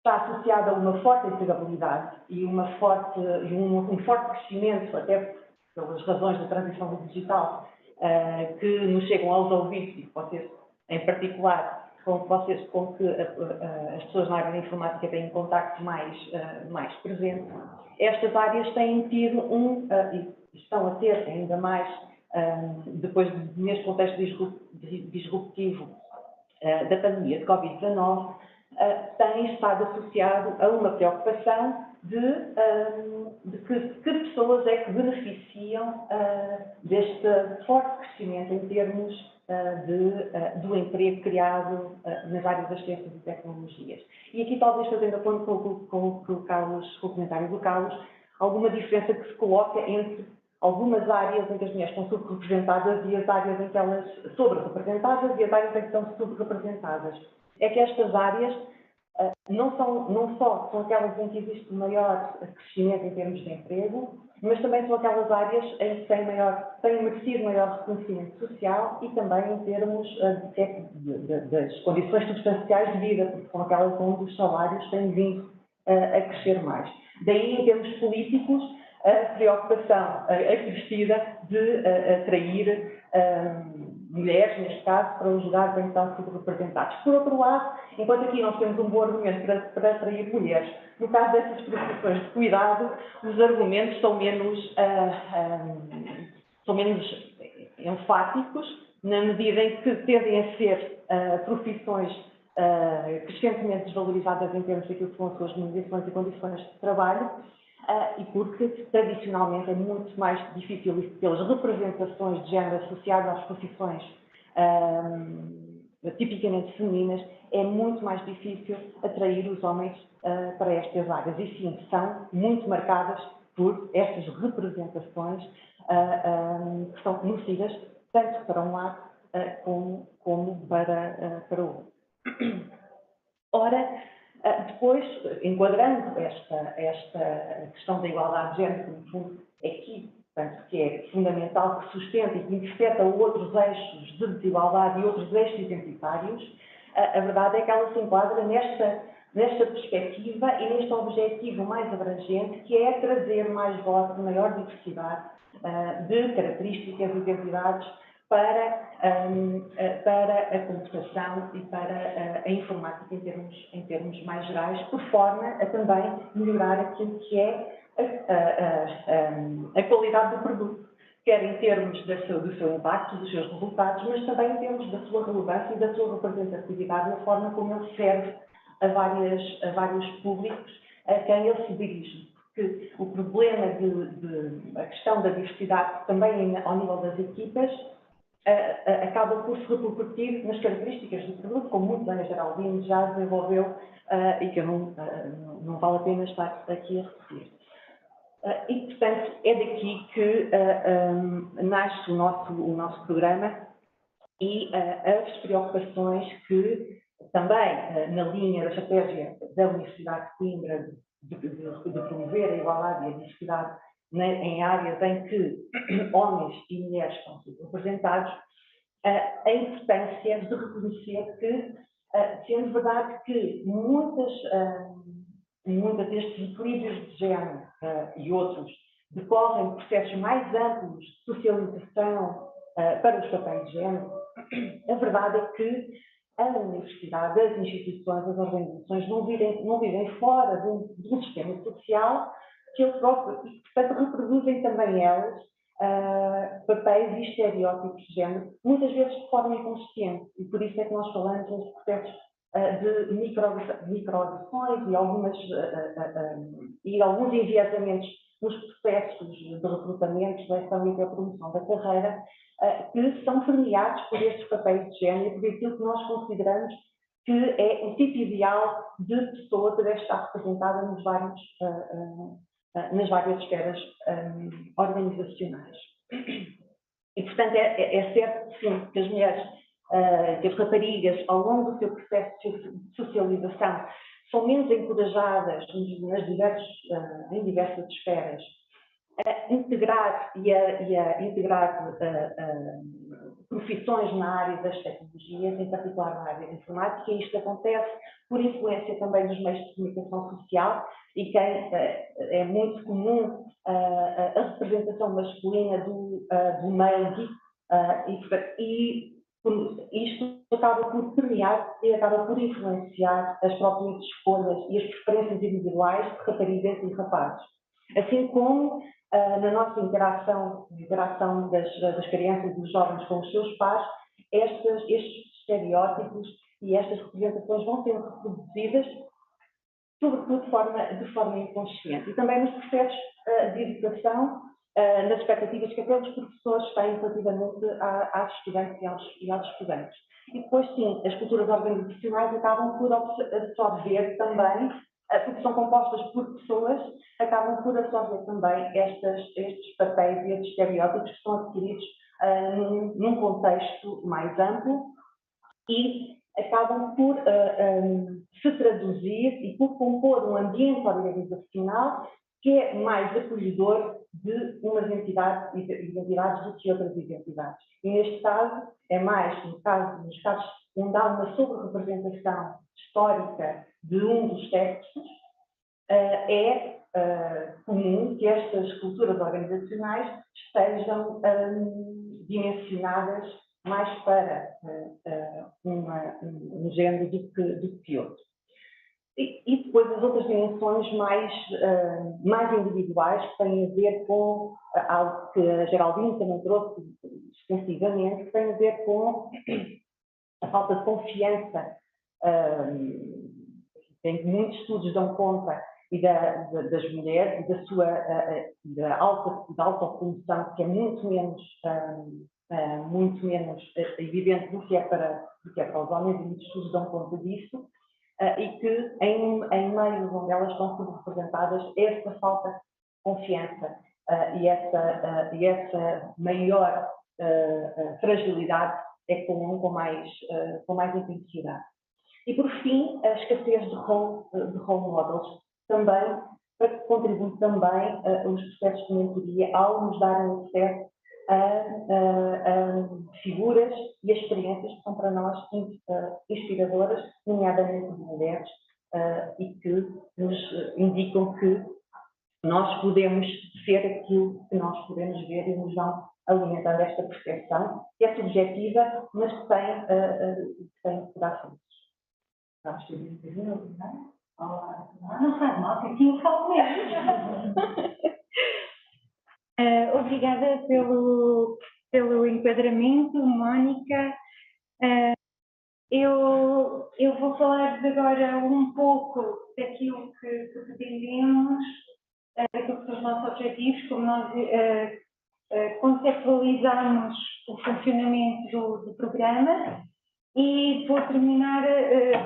está associada a uma forte empregabilidade e um forte crescimento, até pelas razões da transição digital, que nos chegam aos ouvidos, e vocês, em particular, com que as pessoas na área da informática têm um contacto mais presente. Estas áreas têm tido e estão a ter ainda mais, depois neste contexto disruptivo da pandemia de Covid-19, tem estado associado a uma preocupação de que pessoas é que beneficiam deste forte crescimento em termos do emprego criado nas áreas das ciências e tecnologias. E aqui talvez fazendo a ponto com o comentário do Carlos, alguma diferença que se coloca entre algumas áreas em que as mulheres estão subrepresentadas e as áreas em que elas sobre-representadas e as áreas em que estão subrepresentadas. É que estas áreas não só são aquelas em que existe maior crescimento em termos de emprego, mas também são aquelas áreas em que têm merecido maior reconhecimento social e também em termos das condições substanciais de vida, porque são aquelas onde os salários têm vindo a crescer mais. Daí, em termos políticos, a preocupação acrescida de atrair mulheres, neste caso, para os lugares em que estão subrepresentados. Por outro lado, enquanto aqui nós temos um bom argumento para atrair mulheres, no caso dessas profissões de cuidado, os argumentos são menos enfáticos, na medida em que tendem a ser profissões crescentemente desvalorizadas em termos daquilo que são as suas remunerações e condições de trabalho, e porque, tradicionalmente, é muito mais difícil, pelas representações de género associadas às profissões tipicamente femininas, é muito mais difícil atrair os homens para estas áreas. E sim, são muito marcadas por estas representações que são nocivas, tanto para um lado como para o outro. Ora, depois, enquadrando esta questão da igualdade de género, que no fundo é aqui, portanto, que é fundamental, que sustenta e que intercepta outros eixos de desigualdade e outros eixos identitários, a verdade é que ela se enquadra nesta perspectiva e neste objetivo mais abrangente, que é trazer mais voz, maior diversidade de características e identidades para a computação e para a informática em termos mais gerais, por forma a também melhorar aquilo que é a qualidade do produto, quer em termos do seu impacto, dos seus resultados, mas também em termos da sua relevância e da sua representatividade, na forma como ele serve a vários públicos a quem ele se dirige. Porque o problema a questão da diversidade também ao nível das equipas acaba por se repercutir nas características do produto, como muito bem a Geraldine já desenvolveu e que eu não vale a pena estar aqui a repetir. E, portanto, é daqui que nasce o nosso programa e as preocupações que também, na linha da estratégia da Universidade de Coimbra de promover a igualdade e a diversidade em áreas em que homens e mulheres estão representados, a importância de reconhecer que, sendo verdade que muitos destes equilíbrios de género e outros decorrem de processos mais amplos de socialização para os papéis de género, a verdade é que a universidade, as instituições, as organizações não vivem fora de um sistema social que eles próprios, e, portanto, reproduzem também elas papéis e estereótipos de género, muitas vezes de forma inconsciente, e por isso é que nós falamos nos processos de microagressões e alguns enviesamentos nos processos de recrutamento, seleção e da promoção da carreira, que são permeados por estes papéis de género e por aquilo que nós consideramos que é o tipo ideal de pessoa que deve estar representada nas várias esferas organizacionais. E, portanto, é certo, sim, que as mulheres, que as raparigas, ao longo do seu processo de socialização, são menos encorajadas em diversas esferas a integrar integrar profissões na área das tecnologias, em particular na área da informática, e isto acontece por influência também dos meios de comunicação social, e quem é muito comum a representação masculina do male geek, e isto acaba por permear e acaba por influenciar as próprias escolhas e as preferências individuais de raparigas e rapazes. Assim como na nossa interação das crianças e dos jovens com os seus pais, estes estereótipos e estas representações vão sendo reproduzidas, sobretudo de forma inconsciente. E também nos processos de educação, nas expectativas que até os professores têm relativamente às estudantes e aos estudantes. E depois, sim, as culturas organizacionais acabam por absorver também, porque são compostas por pessoas, acabam por absorver também estes papéis e estes estereótipos que são adquiridos num contexto mais amplo e acabam por se traduzir e por compor um ambiente organizacional que é mais acolhedor de umas identidades do que outras identidades. E neste caso, é mais, nos casos onde há uma sobre-representação histórica de um dos sexos, é comum que estas culturas organizacionais estejam dimensionadas mais para um género do que outro. E depois as outras dimensões mais individuais, que têm a ver com algo que a Geraldine também trouxe extensivamente, que tem a ver com a falta de confiança, em que muitos estudos dão conta das mulheres e da autopromoção, que é muito menos evidente do que é para os homens, e muitos estudos dão conta disso, e que em meios onde elas estão subrepresentadas, essa falta de confiança e essa maior fragilidade é comum com mais intensidade. E por fim, a escassez de role models também, para que contribui também os processos de mentoria ao nos darem acesso a figuras e a experiências que são para nós inspiradoras, nomeadamente de mulheres, e que nos indicam que nós podemos ser aquilo que nós podemos ver e nos vão alimentando esta percepção, que é subjetiva, mas que tem que dar frutos. Vamos ter de dizer, não é? Não faz mal, que aqui eu falo mesmo. Obrigada pelo enquadramento, Mónica. Eu vou falar agora um pouco daquilo que pretendemos, daquilo que são os nossos objetivos, como nós conceptualizamos o funcionamento do programa, e vou terminar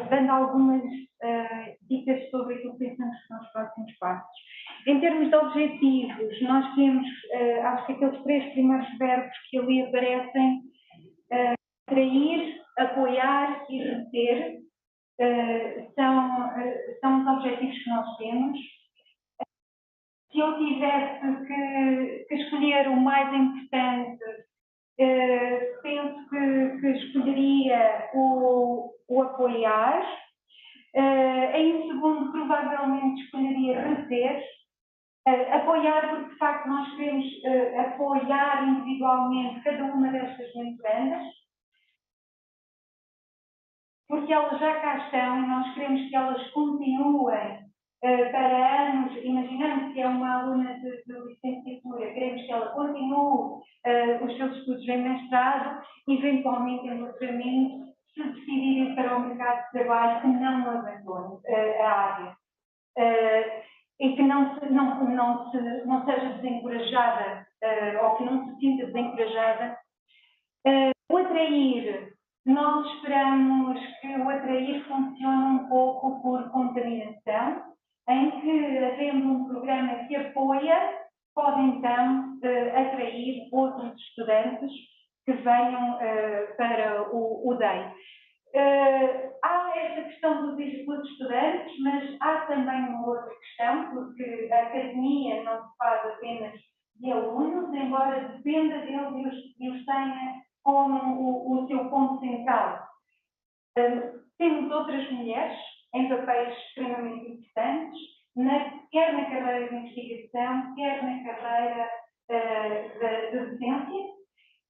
dando algumas dicas sobre aquilo que pensamos que são os próximos passos. Em termos de objetivos, nós temos, acho que aqueles 3 primeiros verbos que ali aparecem, atrair, apoiar e reter, são os objetivos que nós temos. Se eu tivesse que escolher o mais importante, penso que escolheria o apoiar. Em segundo, provavelmente escolheria reter. Apoiar, porque de facto nós queremos apoiar individualmente cada uma destas mentorandas, porque elas já cá estão e nós queremos que elas continuem para anos. Imaginamos que é uma aluna de licenciatura, queremos que ela continue os seus estudos em mestrado, eventualmente em doutoramento, se decidir ir para o mercado de trabalho, que não abandone a área. E que não seja desencorajada, ou que não se sinta desencorajada. O atrair, nós esperamos que o atrair funcione um pouco por contaminação, em que, havendo um programa que apoia, pode então atrair outros estudantes que venham para o DEI. Há esta questão dos estudantes, mas há também uma outra questão, porque a academia não se faz apenas de alunos, embora dependa deles e os tenha como o seu ponto central. Temos outras mulheres em papéis extremamente importantes, quer na carreira de investigação, quer na carreira de docência,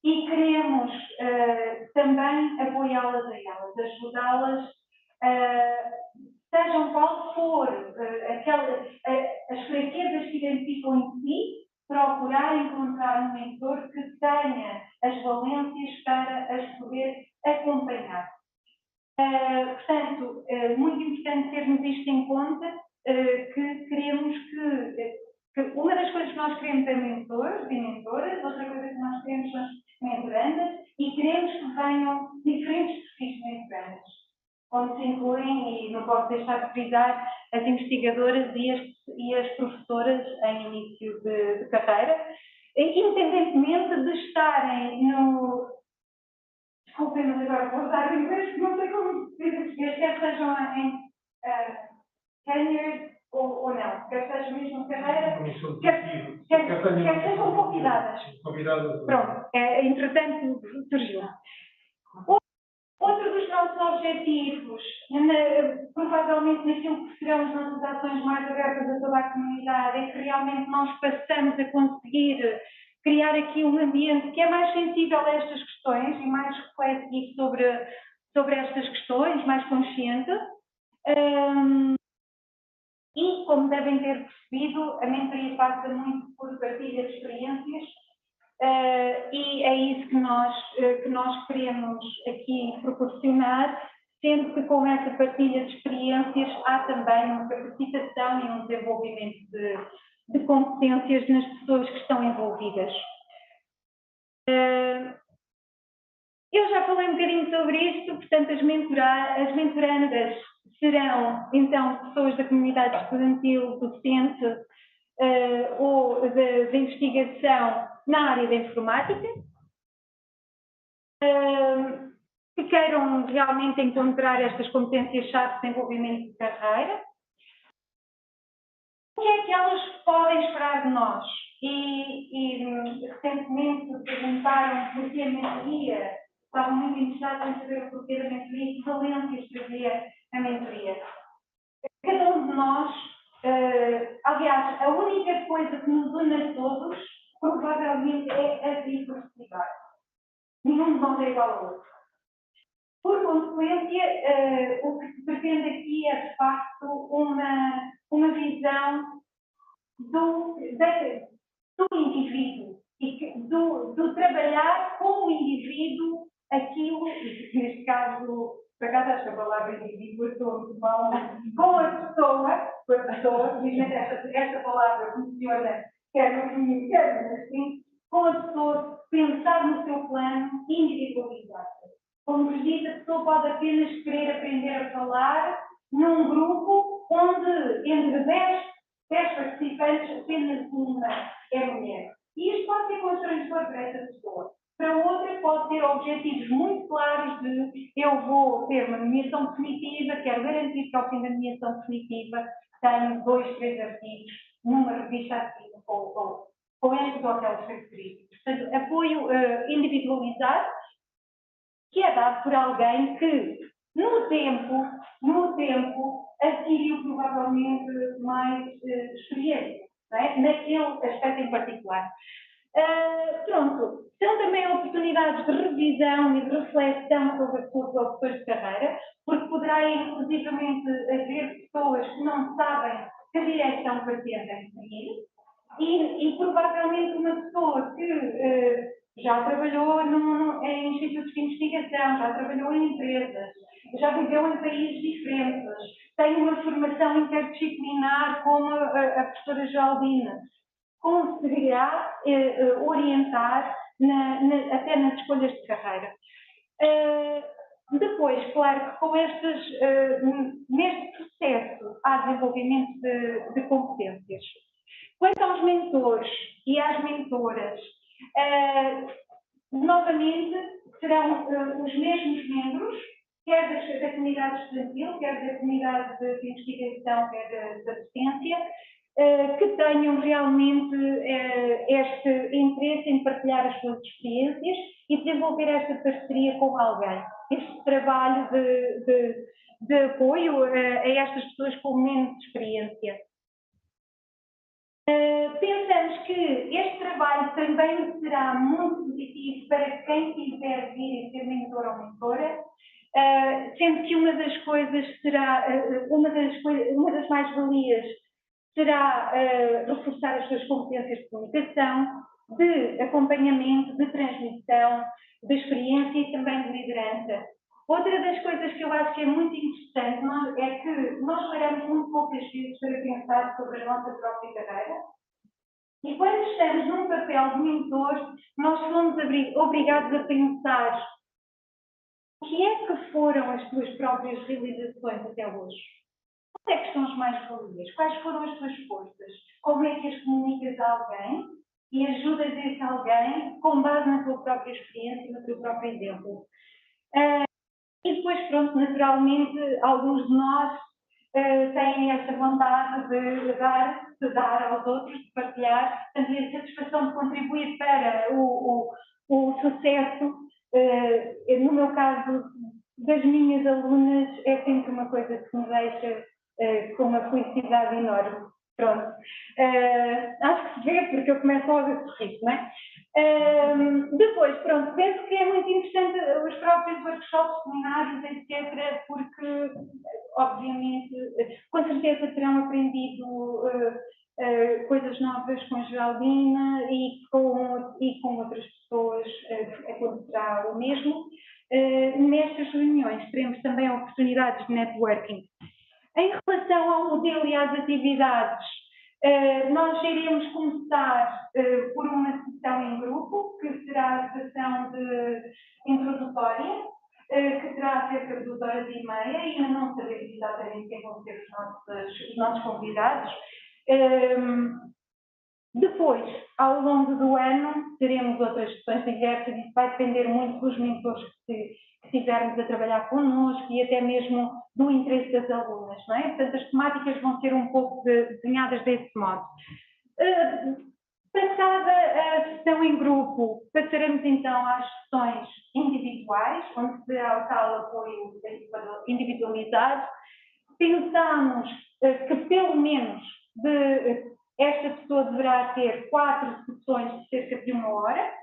e queremos também apoiá-las a elas, ajudá-las, sejam qual for as fraquezas que identificam em si, procurar encontrar um mentor que tenha as valências para as poder acompanhar. Portanto, muito importante termos isto em conta, que queremos que uma das coisas que nós queremos é mentores e mentoras, outra coisa que nós queremos são mentorandas, e queremos que venham diferentes perfis de mentorandas, onde se incluem, e não posso deixar de frisar, as investigadoras e as professoras em início de carreira, independentemente de estarem no... Desculpem, mas agora vou usar em inglês, não sei como se diz em português, quer sejam em tenure ou não, quer sejam mesmo carreira, quer sejam convidadas. Pronto, entretanto surgiu. Outro dos nossos objetivos, provavelmente naquilo que serão as nossas ações mais abertas a toda a comunidade, é que realmente nós passamos a conseguir criar aqui um ambiente que é mais sensível a estas questões e mais reflexivo sobre estas questões, mais consciente. E, como devem ter percebido, a mentoria passa muito por partilha de experiências, e é isso que nós queremos aqui proporcionar, sendo que com essa partilha de experiências há também uma capacitação e um desenvolvimento de competências nas pessoas que estão envolvidas. Eu já falei um bocadinho sobre isto, portanto as mentorandas serão então pessoas da comunidade estudantil, docente ou de investigação na área da informática, que queiram realmente encontrar estas competências-chave de desenvolvimento de carreira. O que é que elas podem esperar de nós? E recentemente perguntaram porquê a mentoria, estavam muito interessados em saber o porquê da mentoria e que valências trazia a mentoria. Cada um de nós, aliás, a única coisa que nos une a todos, provavelmente é a diversidade. Nenhum de nós é igual ao outro. Por consequência, o que se pretende aqui é, de facto, uma visão do indivíduo e do trabalhar com o indivíduo aquilo, neste caso, por acaso acho que a palavra indivíduo estou muito mal, com a pessoa, felizmente esta palavra funciona quer no feminino, quer no masculino, com a pessoa pensar no seu plano individualizado. Como vos disse, a pessoa pode apenas querer aprender a falar num grupo onde entre 10 participantes apenas uma é mulher. E isto pode ser constrangedor para essa pessoa. Para outra pode ter objetivos muito claros de eu vou ter uma nomeação definitiva, quero garantir que ao fim da nomeação definitiva tenho 2, 3 artigos numa revista ativa com estas ou aquelas características. Portanto, apoio individualizado, que é dado por alguém que, no tempo, adquiriu provavelmente mais experiência, não é? Naquele aspecto em particular. Pronto, são também oportunidades de revisão e de reflexão sobre as suas opções de carreira, porque poderá inclusivamente haver pessoas que não sabem que direção pretendem seguir, e provavelmente uma pessoa que já trabalhou em institutos de investigação, já trabalhou em empresas, já viveu em países diferentes, tem uma formação interdisciplinar como a professora Geraldina, conseguirá orientar até nas escolhas de carreira. Depois, claro que com neste processo há desenvolvimento de competências. Quanto aos mentores e às mentoras, novamente serão os mesmos membros, quer da comunidade estudantil, quer da comunidade de investigação, quer da docência, que tenham realmente este interesse em partilhar as suas experiências e desenvolver esta parceria com alguém. Este trabalho de apoio a estas pessoas com menos experiência. Pensamos que este trabalho também será muito positivo para quem quiser vir e ser mentor ou mentora, sendo que uma das coisas será, uma das mais-valias será reforçar as suas competências de comunicação, de acompanhamento, de transmissão, de experiência e também de liderança. Outra das coisas que eu acho que é muito interessante é que nós paramos muito poucas vezes para pensar sobre a nossa própria carreira. E quando estamos num papel de mentor, nós somos obrigados a pensar o que é que foram as tuas próprias realizações até hoje? Quais é que são as mais-valias? Quais foram as tuas forças? Como é que as comunicas a alguém e ajudas esse alguém com base na tua própria experiência e no teu próprio exemplo? E depois, pronto, naturalmente, alguns de nós têm esta vontade de dar aos outros, de partilhar, portanto, e a satisfação de contribuir para o sucesso, no meu caso, das minhas alunas, é sempre uma coisa que me deixa com uma felicidade enorme. Pronto. Acho que se vê, porque eu começo logo a sorrir, não é? Depois, pronto, penso que é muito interessante os próprios workshops, seminários, etc., porque, obviamente, com certeza terão aprendido coisas novas com a Geraldina e com outras pessoas acontecerá o mesmo. Nestas reuniões teremos também oportunidades de networking. Em relação ao modelo e às atividades, nós iremos começar por uma sessão em grupo, que será a sessão introdutória, que terá cerca de 2 horas e meia, e ainda não sabemos exatamente quem vão ser os nossos convidados. Depois, ao longo do ano, teremos outras sessões diversas, e isso vai depender muito dos mentores que estivermos a trabalhar connosco e até mesmo do interesse das alunas, não é? Portanto, as temáticas vão ser um pouco desenhadas desse modo. Passada a sessão em grupo, passaremos então às sessões individuais, onde será o tal apoio individualizado. Pensamos que pelo menos esta pessoa deverá ter 4 sessões de cerca de 1 hora,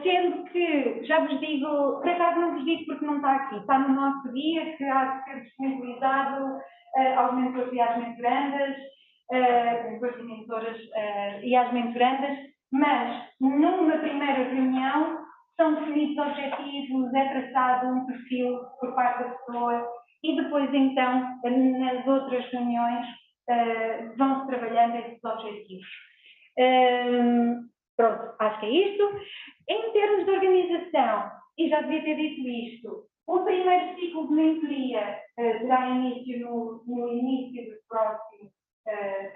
sendo que, já vos digo, por acaso não vos digo porque não está aqui, está no nosso guia que há de ser disponibilizado aos mentores e às mentorandas, mentores e mentoras e às mentorandas, mas numa primeira reunião são definidos objetivos, é traçado um perfil por parte da pessoa e depois então nas outras reuniões vão-se trabalhando esses objetivos. Pronto, acho que é isto. Em termos de organização, e já devia ter dito isto, o primeiro ciclo de mentoria terá início no início do próximo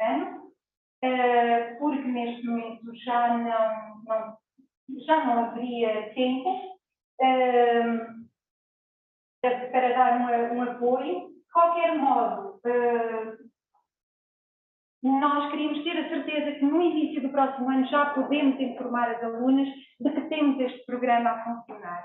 ano, porque neste momento já não haveria tempo para dar um apoio. De qualquer modo, nós queríamos ter a certeza que no início do próximo ano já podemos informar as alunas de que temos este programa a funcionar.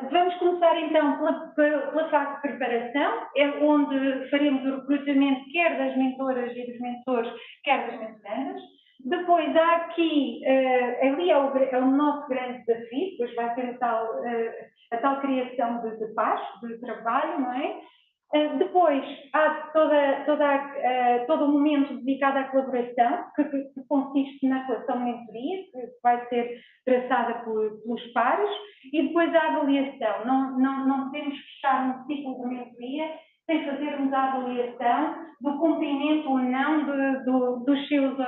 Vamos começar então pela fase de preparação, onde faremos o recrutamento quer das mentoras e dos mentores, quer das mentorandas. Depois há aqui, ali é o nosso grande desafio, depois vai ser a tal criação de paz, de trabalho, não é? Depois há todo o momento dedicado à colaboração, que consiste na relação mentoria, que vai ser traçada pelos pares, e depois a avaliação. Não podemos fechar um ciclo de mentoria sem fazermos a avaliação do cumprimento ou não dos seus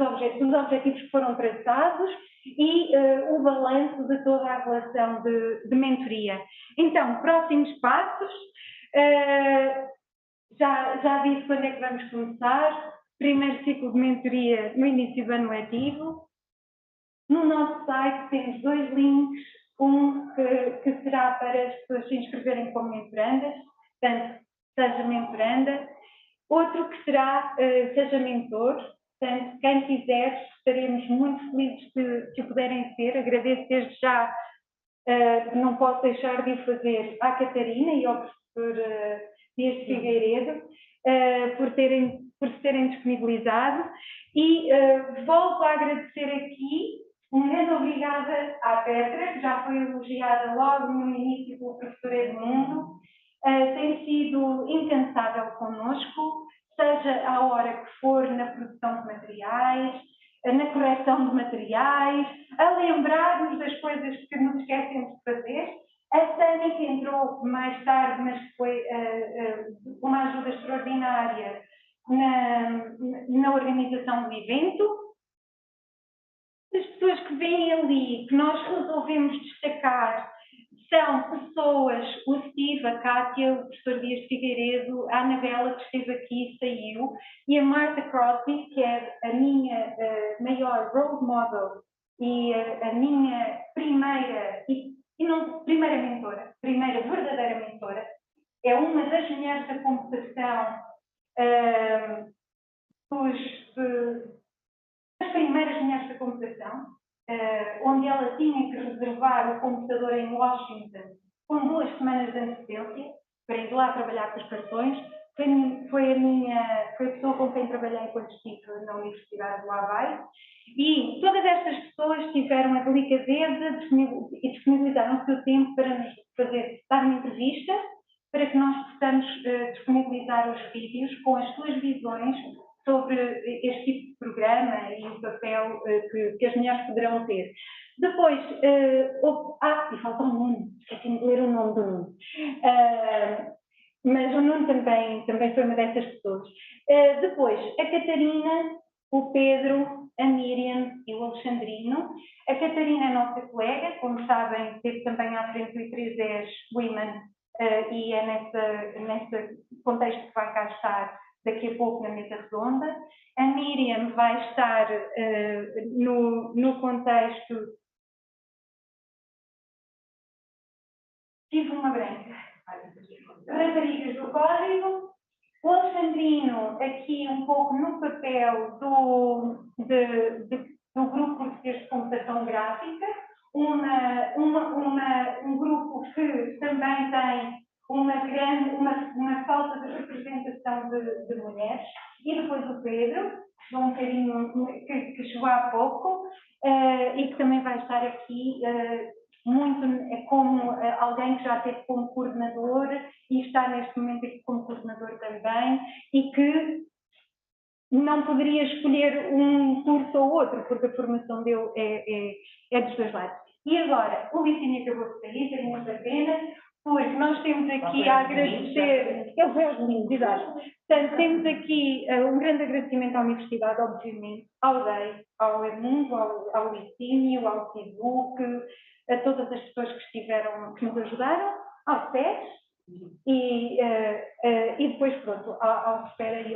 objetivos, dos objetivos que foram traçados e o balanço de toda a relação de mentoria. Então, próximos passos. Já disse quando é que vamos começar. Primeiro ciclo de mentoria no início do ano letivo. No nosso site temos 2 links. Um que será para as pessoas se inscreverem como mentorandas, portanto, seja mentoranda. Outro que será seja mentor. Portanto, quem quiser, estaremos muito felizes se o puderem ser. Agradeço desde já não posso deixar de o fazer à Catarina e ao professor Dias de Figueiredo, por se terem disponibilizado, e volto a agradecer aqui, um grande obrigada à Petra, que já foi elogiada logo no início pelo professor Edmundo, tem sido incansável connosco, seja à hora que for na produção de materiais, na correção de materiais, a lembrar-nos das coisas que nos esquecemos de fazer. A Tânia, que entrou mais tarde, mas que foi uma ajuda extraordinária na organização do evento. As pessoas que vêm ali, que nós resolvemos destacar, são pessoas, o Steve, a Kátia, o professor Dias de Figueiredo, a Anabela, que esteve aqui e saiu, e a Martha Crosby, que é a minha maior role model e a minha primeira mentora, primeira verdadeira mentora, é uma das mulheres da computação, das primeiras mulheres da computação, onde ela tinha que reservar o computador em Washington com 2 semanas de antecedência para ir lá trabalhar com os cartões. Foi a pessoa com quem trabalhei enquanto estive na Universidade do Havaí. E todas estas pessoas tiveram a delicadeza e disponibilizaram o seu tempo para nos dar uma entrevista, para que nós possamos disponibilizar os vídeos com as suas visões sobre este tipo de programa e o papel que as mulheres poderão ter. Depois, e falta o Nuno, esqueci de ler o nome do Nuno. Mas o Nuno também foi uma dessas pessoas. Depois, a Catarina, o Pedro, a Miriam e o Alexandrino. A Catarina é nossa colega, como sabem, esteve também à frente do I310 Women e é nesse contexto que vai cá estar daqui a pouco na mesa redonda. A Miriam vai estar no contexto... Tive uma branca. Raparigas do código. O Alexandrino aqui um pouco no papel do Grupo Português de Computação Gráfica, um grupo que também tem uma falta de representação de mulheres, e depois o Pedro, um bocadinho, que chegou há pouco, e que também vai estar aqui muito como alguém que já esteve como coordenador e está neste momento aqui como coordenador também, e que não poderia escolher um curso ou outro, porque a formação dele é dos dois lados. E agora, o Licínio acabou de sair, tem muita pena, pois nós temos aqui a agradecer, ele foi aos domingos, exato. Portanto, temos aqui um grande agradecimento à Universidade, obviamente, ao DEI, ao Edmundo, ao Licínio, ao Facebook, a todas as pessoas que nos ajudaram, aos PES, e depois, pronto, ao Espera e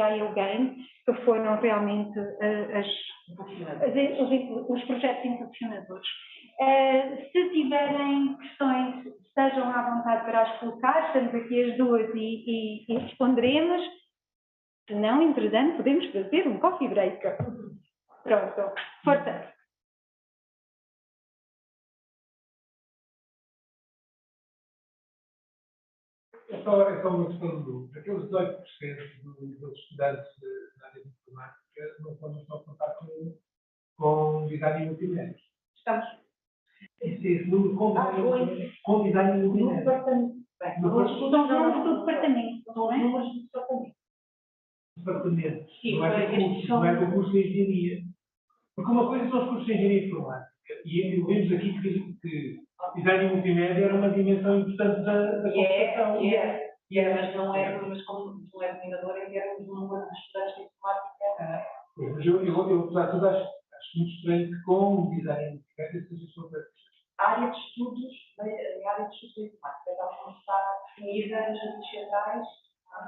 à Eugain, que foram realmente os projetos impulsionadores. Se tiverem questões, estejam à vontade para as colocar, estamos aqui as duas e responderemos. Se não, entretanto, podemos fazer um coffee break. Pronto, força. É só uma questão de aqueles 18% dos estudantes da área de informática não podem só contar com design e multimédia. Estamos. Esse número com design e multimédia. São números do departamento. São os números do departamento. Departamentos. Sim, não é do curso de engenharia. Porque uma coisa são os cursos de engenharia informática. E vimos aqui que design e multimédia era uma dimensão importante da computação. Mas não é dominador em termos de número de estudantes de informática. Mas eu apesar de tudo, acho muito estranho que com design e multimédia seja sobre A área de estudos de informática, não está definida nas redes centrais.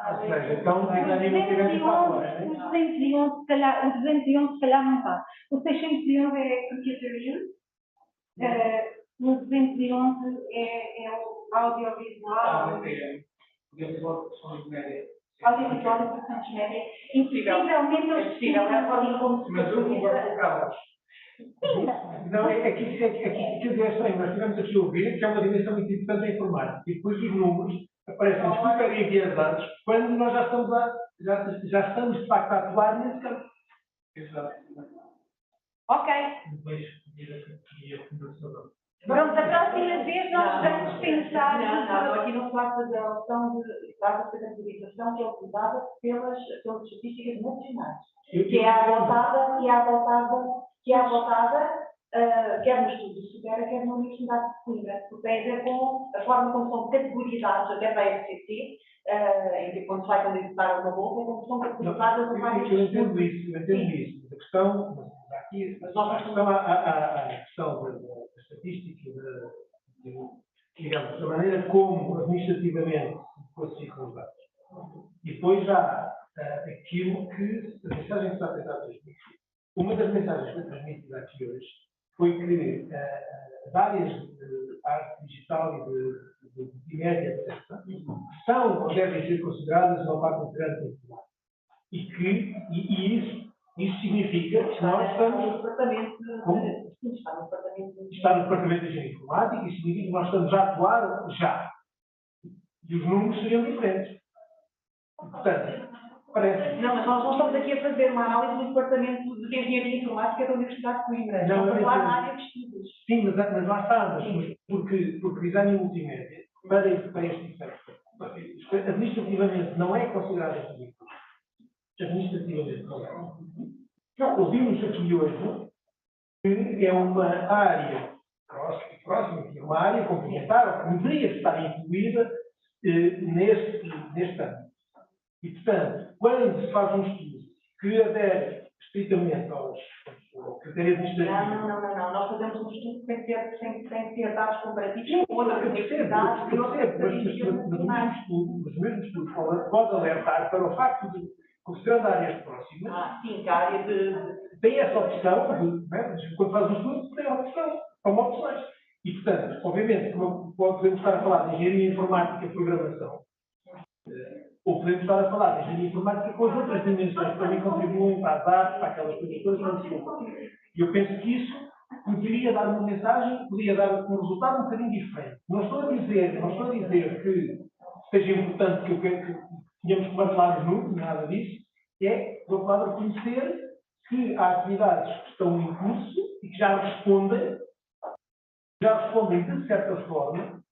Ou seja, então design e multimédia está fora, O 211, se calhar não está. O 611 é computer use. O 211 é o audiovisual. Audiovisual e produção de média. Audiovisual e produção de média. Impossivelmente eles precisam Mas eu concordo com o Carlos. Não, é que isso é estranho. Nós tivemos aqui a ouvir que é uma dimensão muito importante da informática. E depois os números aparecem super enviesados quando nós já estamos de facto a atuar nesse campo. Exato. Ok. Depois, Pronto, a próxima vez nós vamos pensar... Não, aqui não se trata da opção de categorização que é utilizada pelas estatísticas nacionais, que é adotada, quer no estudo de Supera, quer na Universidade de Coimbra, porque tem a ver com a forma como são categorizados até para a FCC, em que quando se vai candidatar a uma bolsa, como são categorizadas as várias... Eu entendo isso. A questão, aqui, a questão da estatística, digamos, da maneira como administrativamente se classificam os dados. E depois já aquilo que a mensagem que está a tentar transmitir. Uma das mensagens que foi transmitida aqui hoje foi que as áreas de arte digital e de multimédia, etc., são ou devem ser consideradas uma parte integrante da informática. Isso significa que nós estamos no departamento de engenharia informática, isso significa que nós estamos a atuar já. E os números seriam diferentes. Portanto, parece... Não, mas nós não estamos aqui a fazer uma análise do departamento de engenharia informática da Universidade de Coimbra. Estamos a falar na área de estudos. Sim, mas lá está. Porque design e multimédia, para este efeito, administrativamente não é considerado atividade. Administrativamente não é. Não, ouvimos aqui hoje que é uma área próxima, que é uma área complementar, ou que deveria estar incluída neste âmbito. E, portanto, quando se faz um estudo que adere estritamente ao critério administrativo... Não. Nós fazemos um estudo que tem que ter dados comparativos com outras universidades e outras estatísticas nacionais. Mas o mesmo estudo pode alertar para o facto de, considerando áreas próximas... Sim, que a área de... Tem essa opção, quando faz um estudo, tem uma opção, como opções. E, portanto, obviamente, podemos estar a falar de engenharia informática e programação, ou podemos estar a falar de engenharia informática com as outras dimensões que também contribuem para as artes, para aquelas coisas todas. E eu penso que isso poderia dar uma mensagem, poderia dar um resultado um bocadinho diferente. Não estou a dizer que seja importante que tenhamos que martelar os números, nada disso. Por outro lado, reconhecer que há atividades que estão em curso e que já respondem de certa forma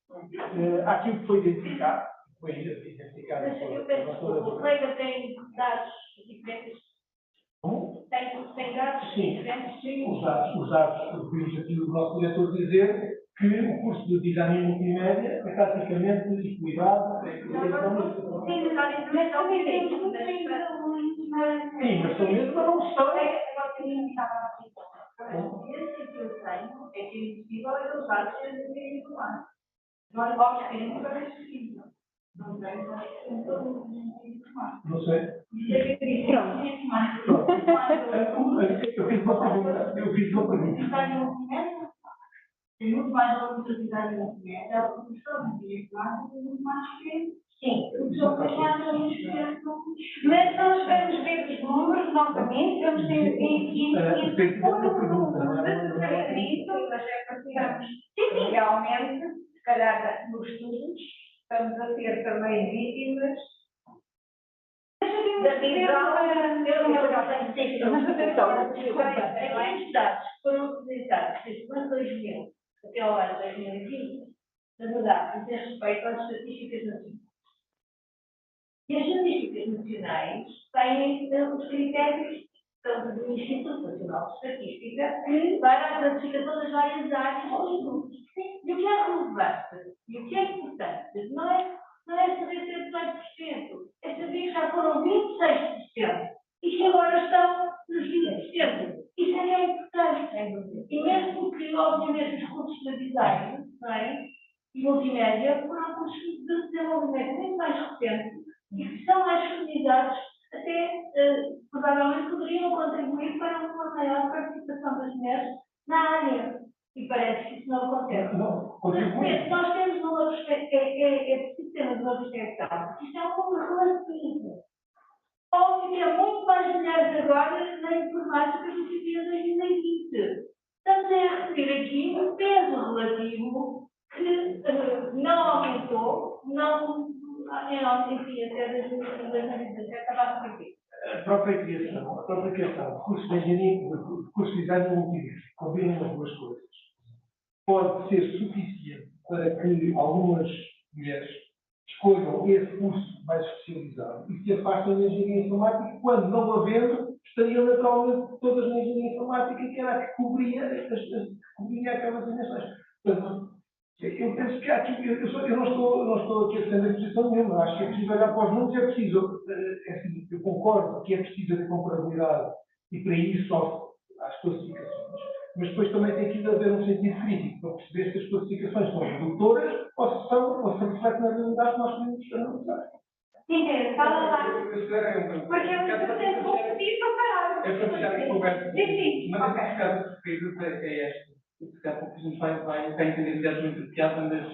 àquilo que foi identificado. Mas eu penso que o colega tem dados diferentes. Tem dados diferentes. Sim, os dados, vimos aqui o nosso diretor dizer que o curso de design e multimédia é praticamente equilibrado. Sim, mas olha, também são sim, mas são mesmo, mas não são. Esse que eu tenho é que é impossível é os dados serem individuais. Não é obsceno para esse sentido. Não tem não sei. Eu fiz uma pergunta. Tem muito mais oportunidade na mulher, a professora de direito tem muito mais experiência. Sim, o professor tem mais experiência. Mas nós vamos ver os números novamente, vamos ter Sim, realmente, se calhar nos estudos, estamos a ter também vítimas da visão. Os dados foram utilizados desde o ano 2000 até ao ano 2020, na verdade, diz respeito às estatísticas nacionais. E as estatísticas nacionais têm os critérios do Instituto Nacional de Estatística para a classificação das várias áreas dos estudos. E o que é relevante e o que é importante não é saber se é 18%, é saber que já foram 26% e que agora estão nos 20%. Isso é que é importante. E mesmo que, obviamente, os cursos de design, não é? E multimédia foram cursos de desenvolvimento muito mais recentes e que são mais feminizados, até provavelmente poderiam contribuir para uma maior participação das mulheres na área. E parece que isso não acontece. De repente, nós temos uma perspectiva, é preciso ter uma perspectiva. Isto é um pouco relativo. Óbvio que há muito mais mulheres agora na informática do que havia em 2020. legislativo que não aumentou, não, enfim, até 2017 estava a subir. A própria criação de cursos de engenharia, de cursos de design multimídia, combinam as duas coisas. Pode ser suficiente para que algumas mulheres escolham esse curso mais especializado e se afastem da engenharia informática, quando não havendo, estariam naturalmente todas na engenharia informática, que era a que cobria aquelas dimensões. Portanto, eu penso que há aqui, eu não estou aqui a defender posição nenhuma, acho que é preciso olhar para os números, é preciso, eu concordo que é preciso haver comparabilidade e para isso há as classificações, mas depois também tem que haver um sentido crítico para perceber se as classificações são redutoras ou se refletem na realidade que nós podemos analisar. Sim, fala lá. Porque eu vou pedir para parar. É para fechar a conversa. Sim. Mas esse caso referido é este. Daqui a pouco a gente vai entender que é muito piada, mas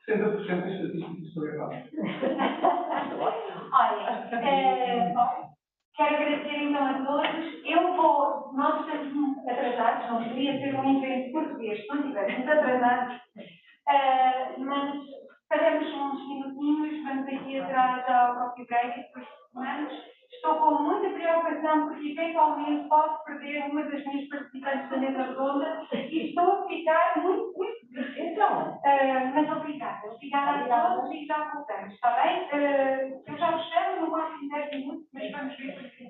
60% das estatísticas estão erradas. Olha, quero agradecer então a todos. Nós estamos atrasados, não poderia ser um evento português se não estivéssemos atrasados, mas paramos uns minutinhos, vamos aqui atrás ao coffee break e depois retomamos. Estou com muita preocupação porque eventualmente posso perder uma das minhas participantes da mesa redonda e estou a ficar muito triste. Então, mas obrigada a todos e já voltamos, está bem? Eu já vos chamo no máximo 10 minutos, mas vamos ver se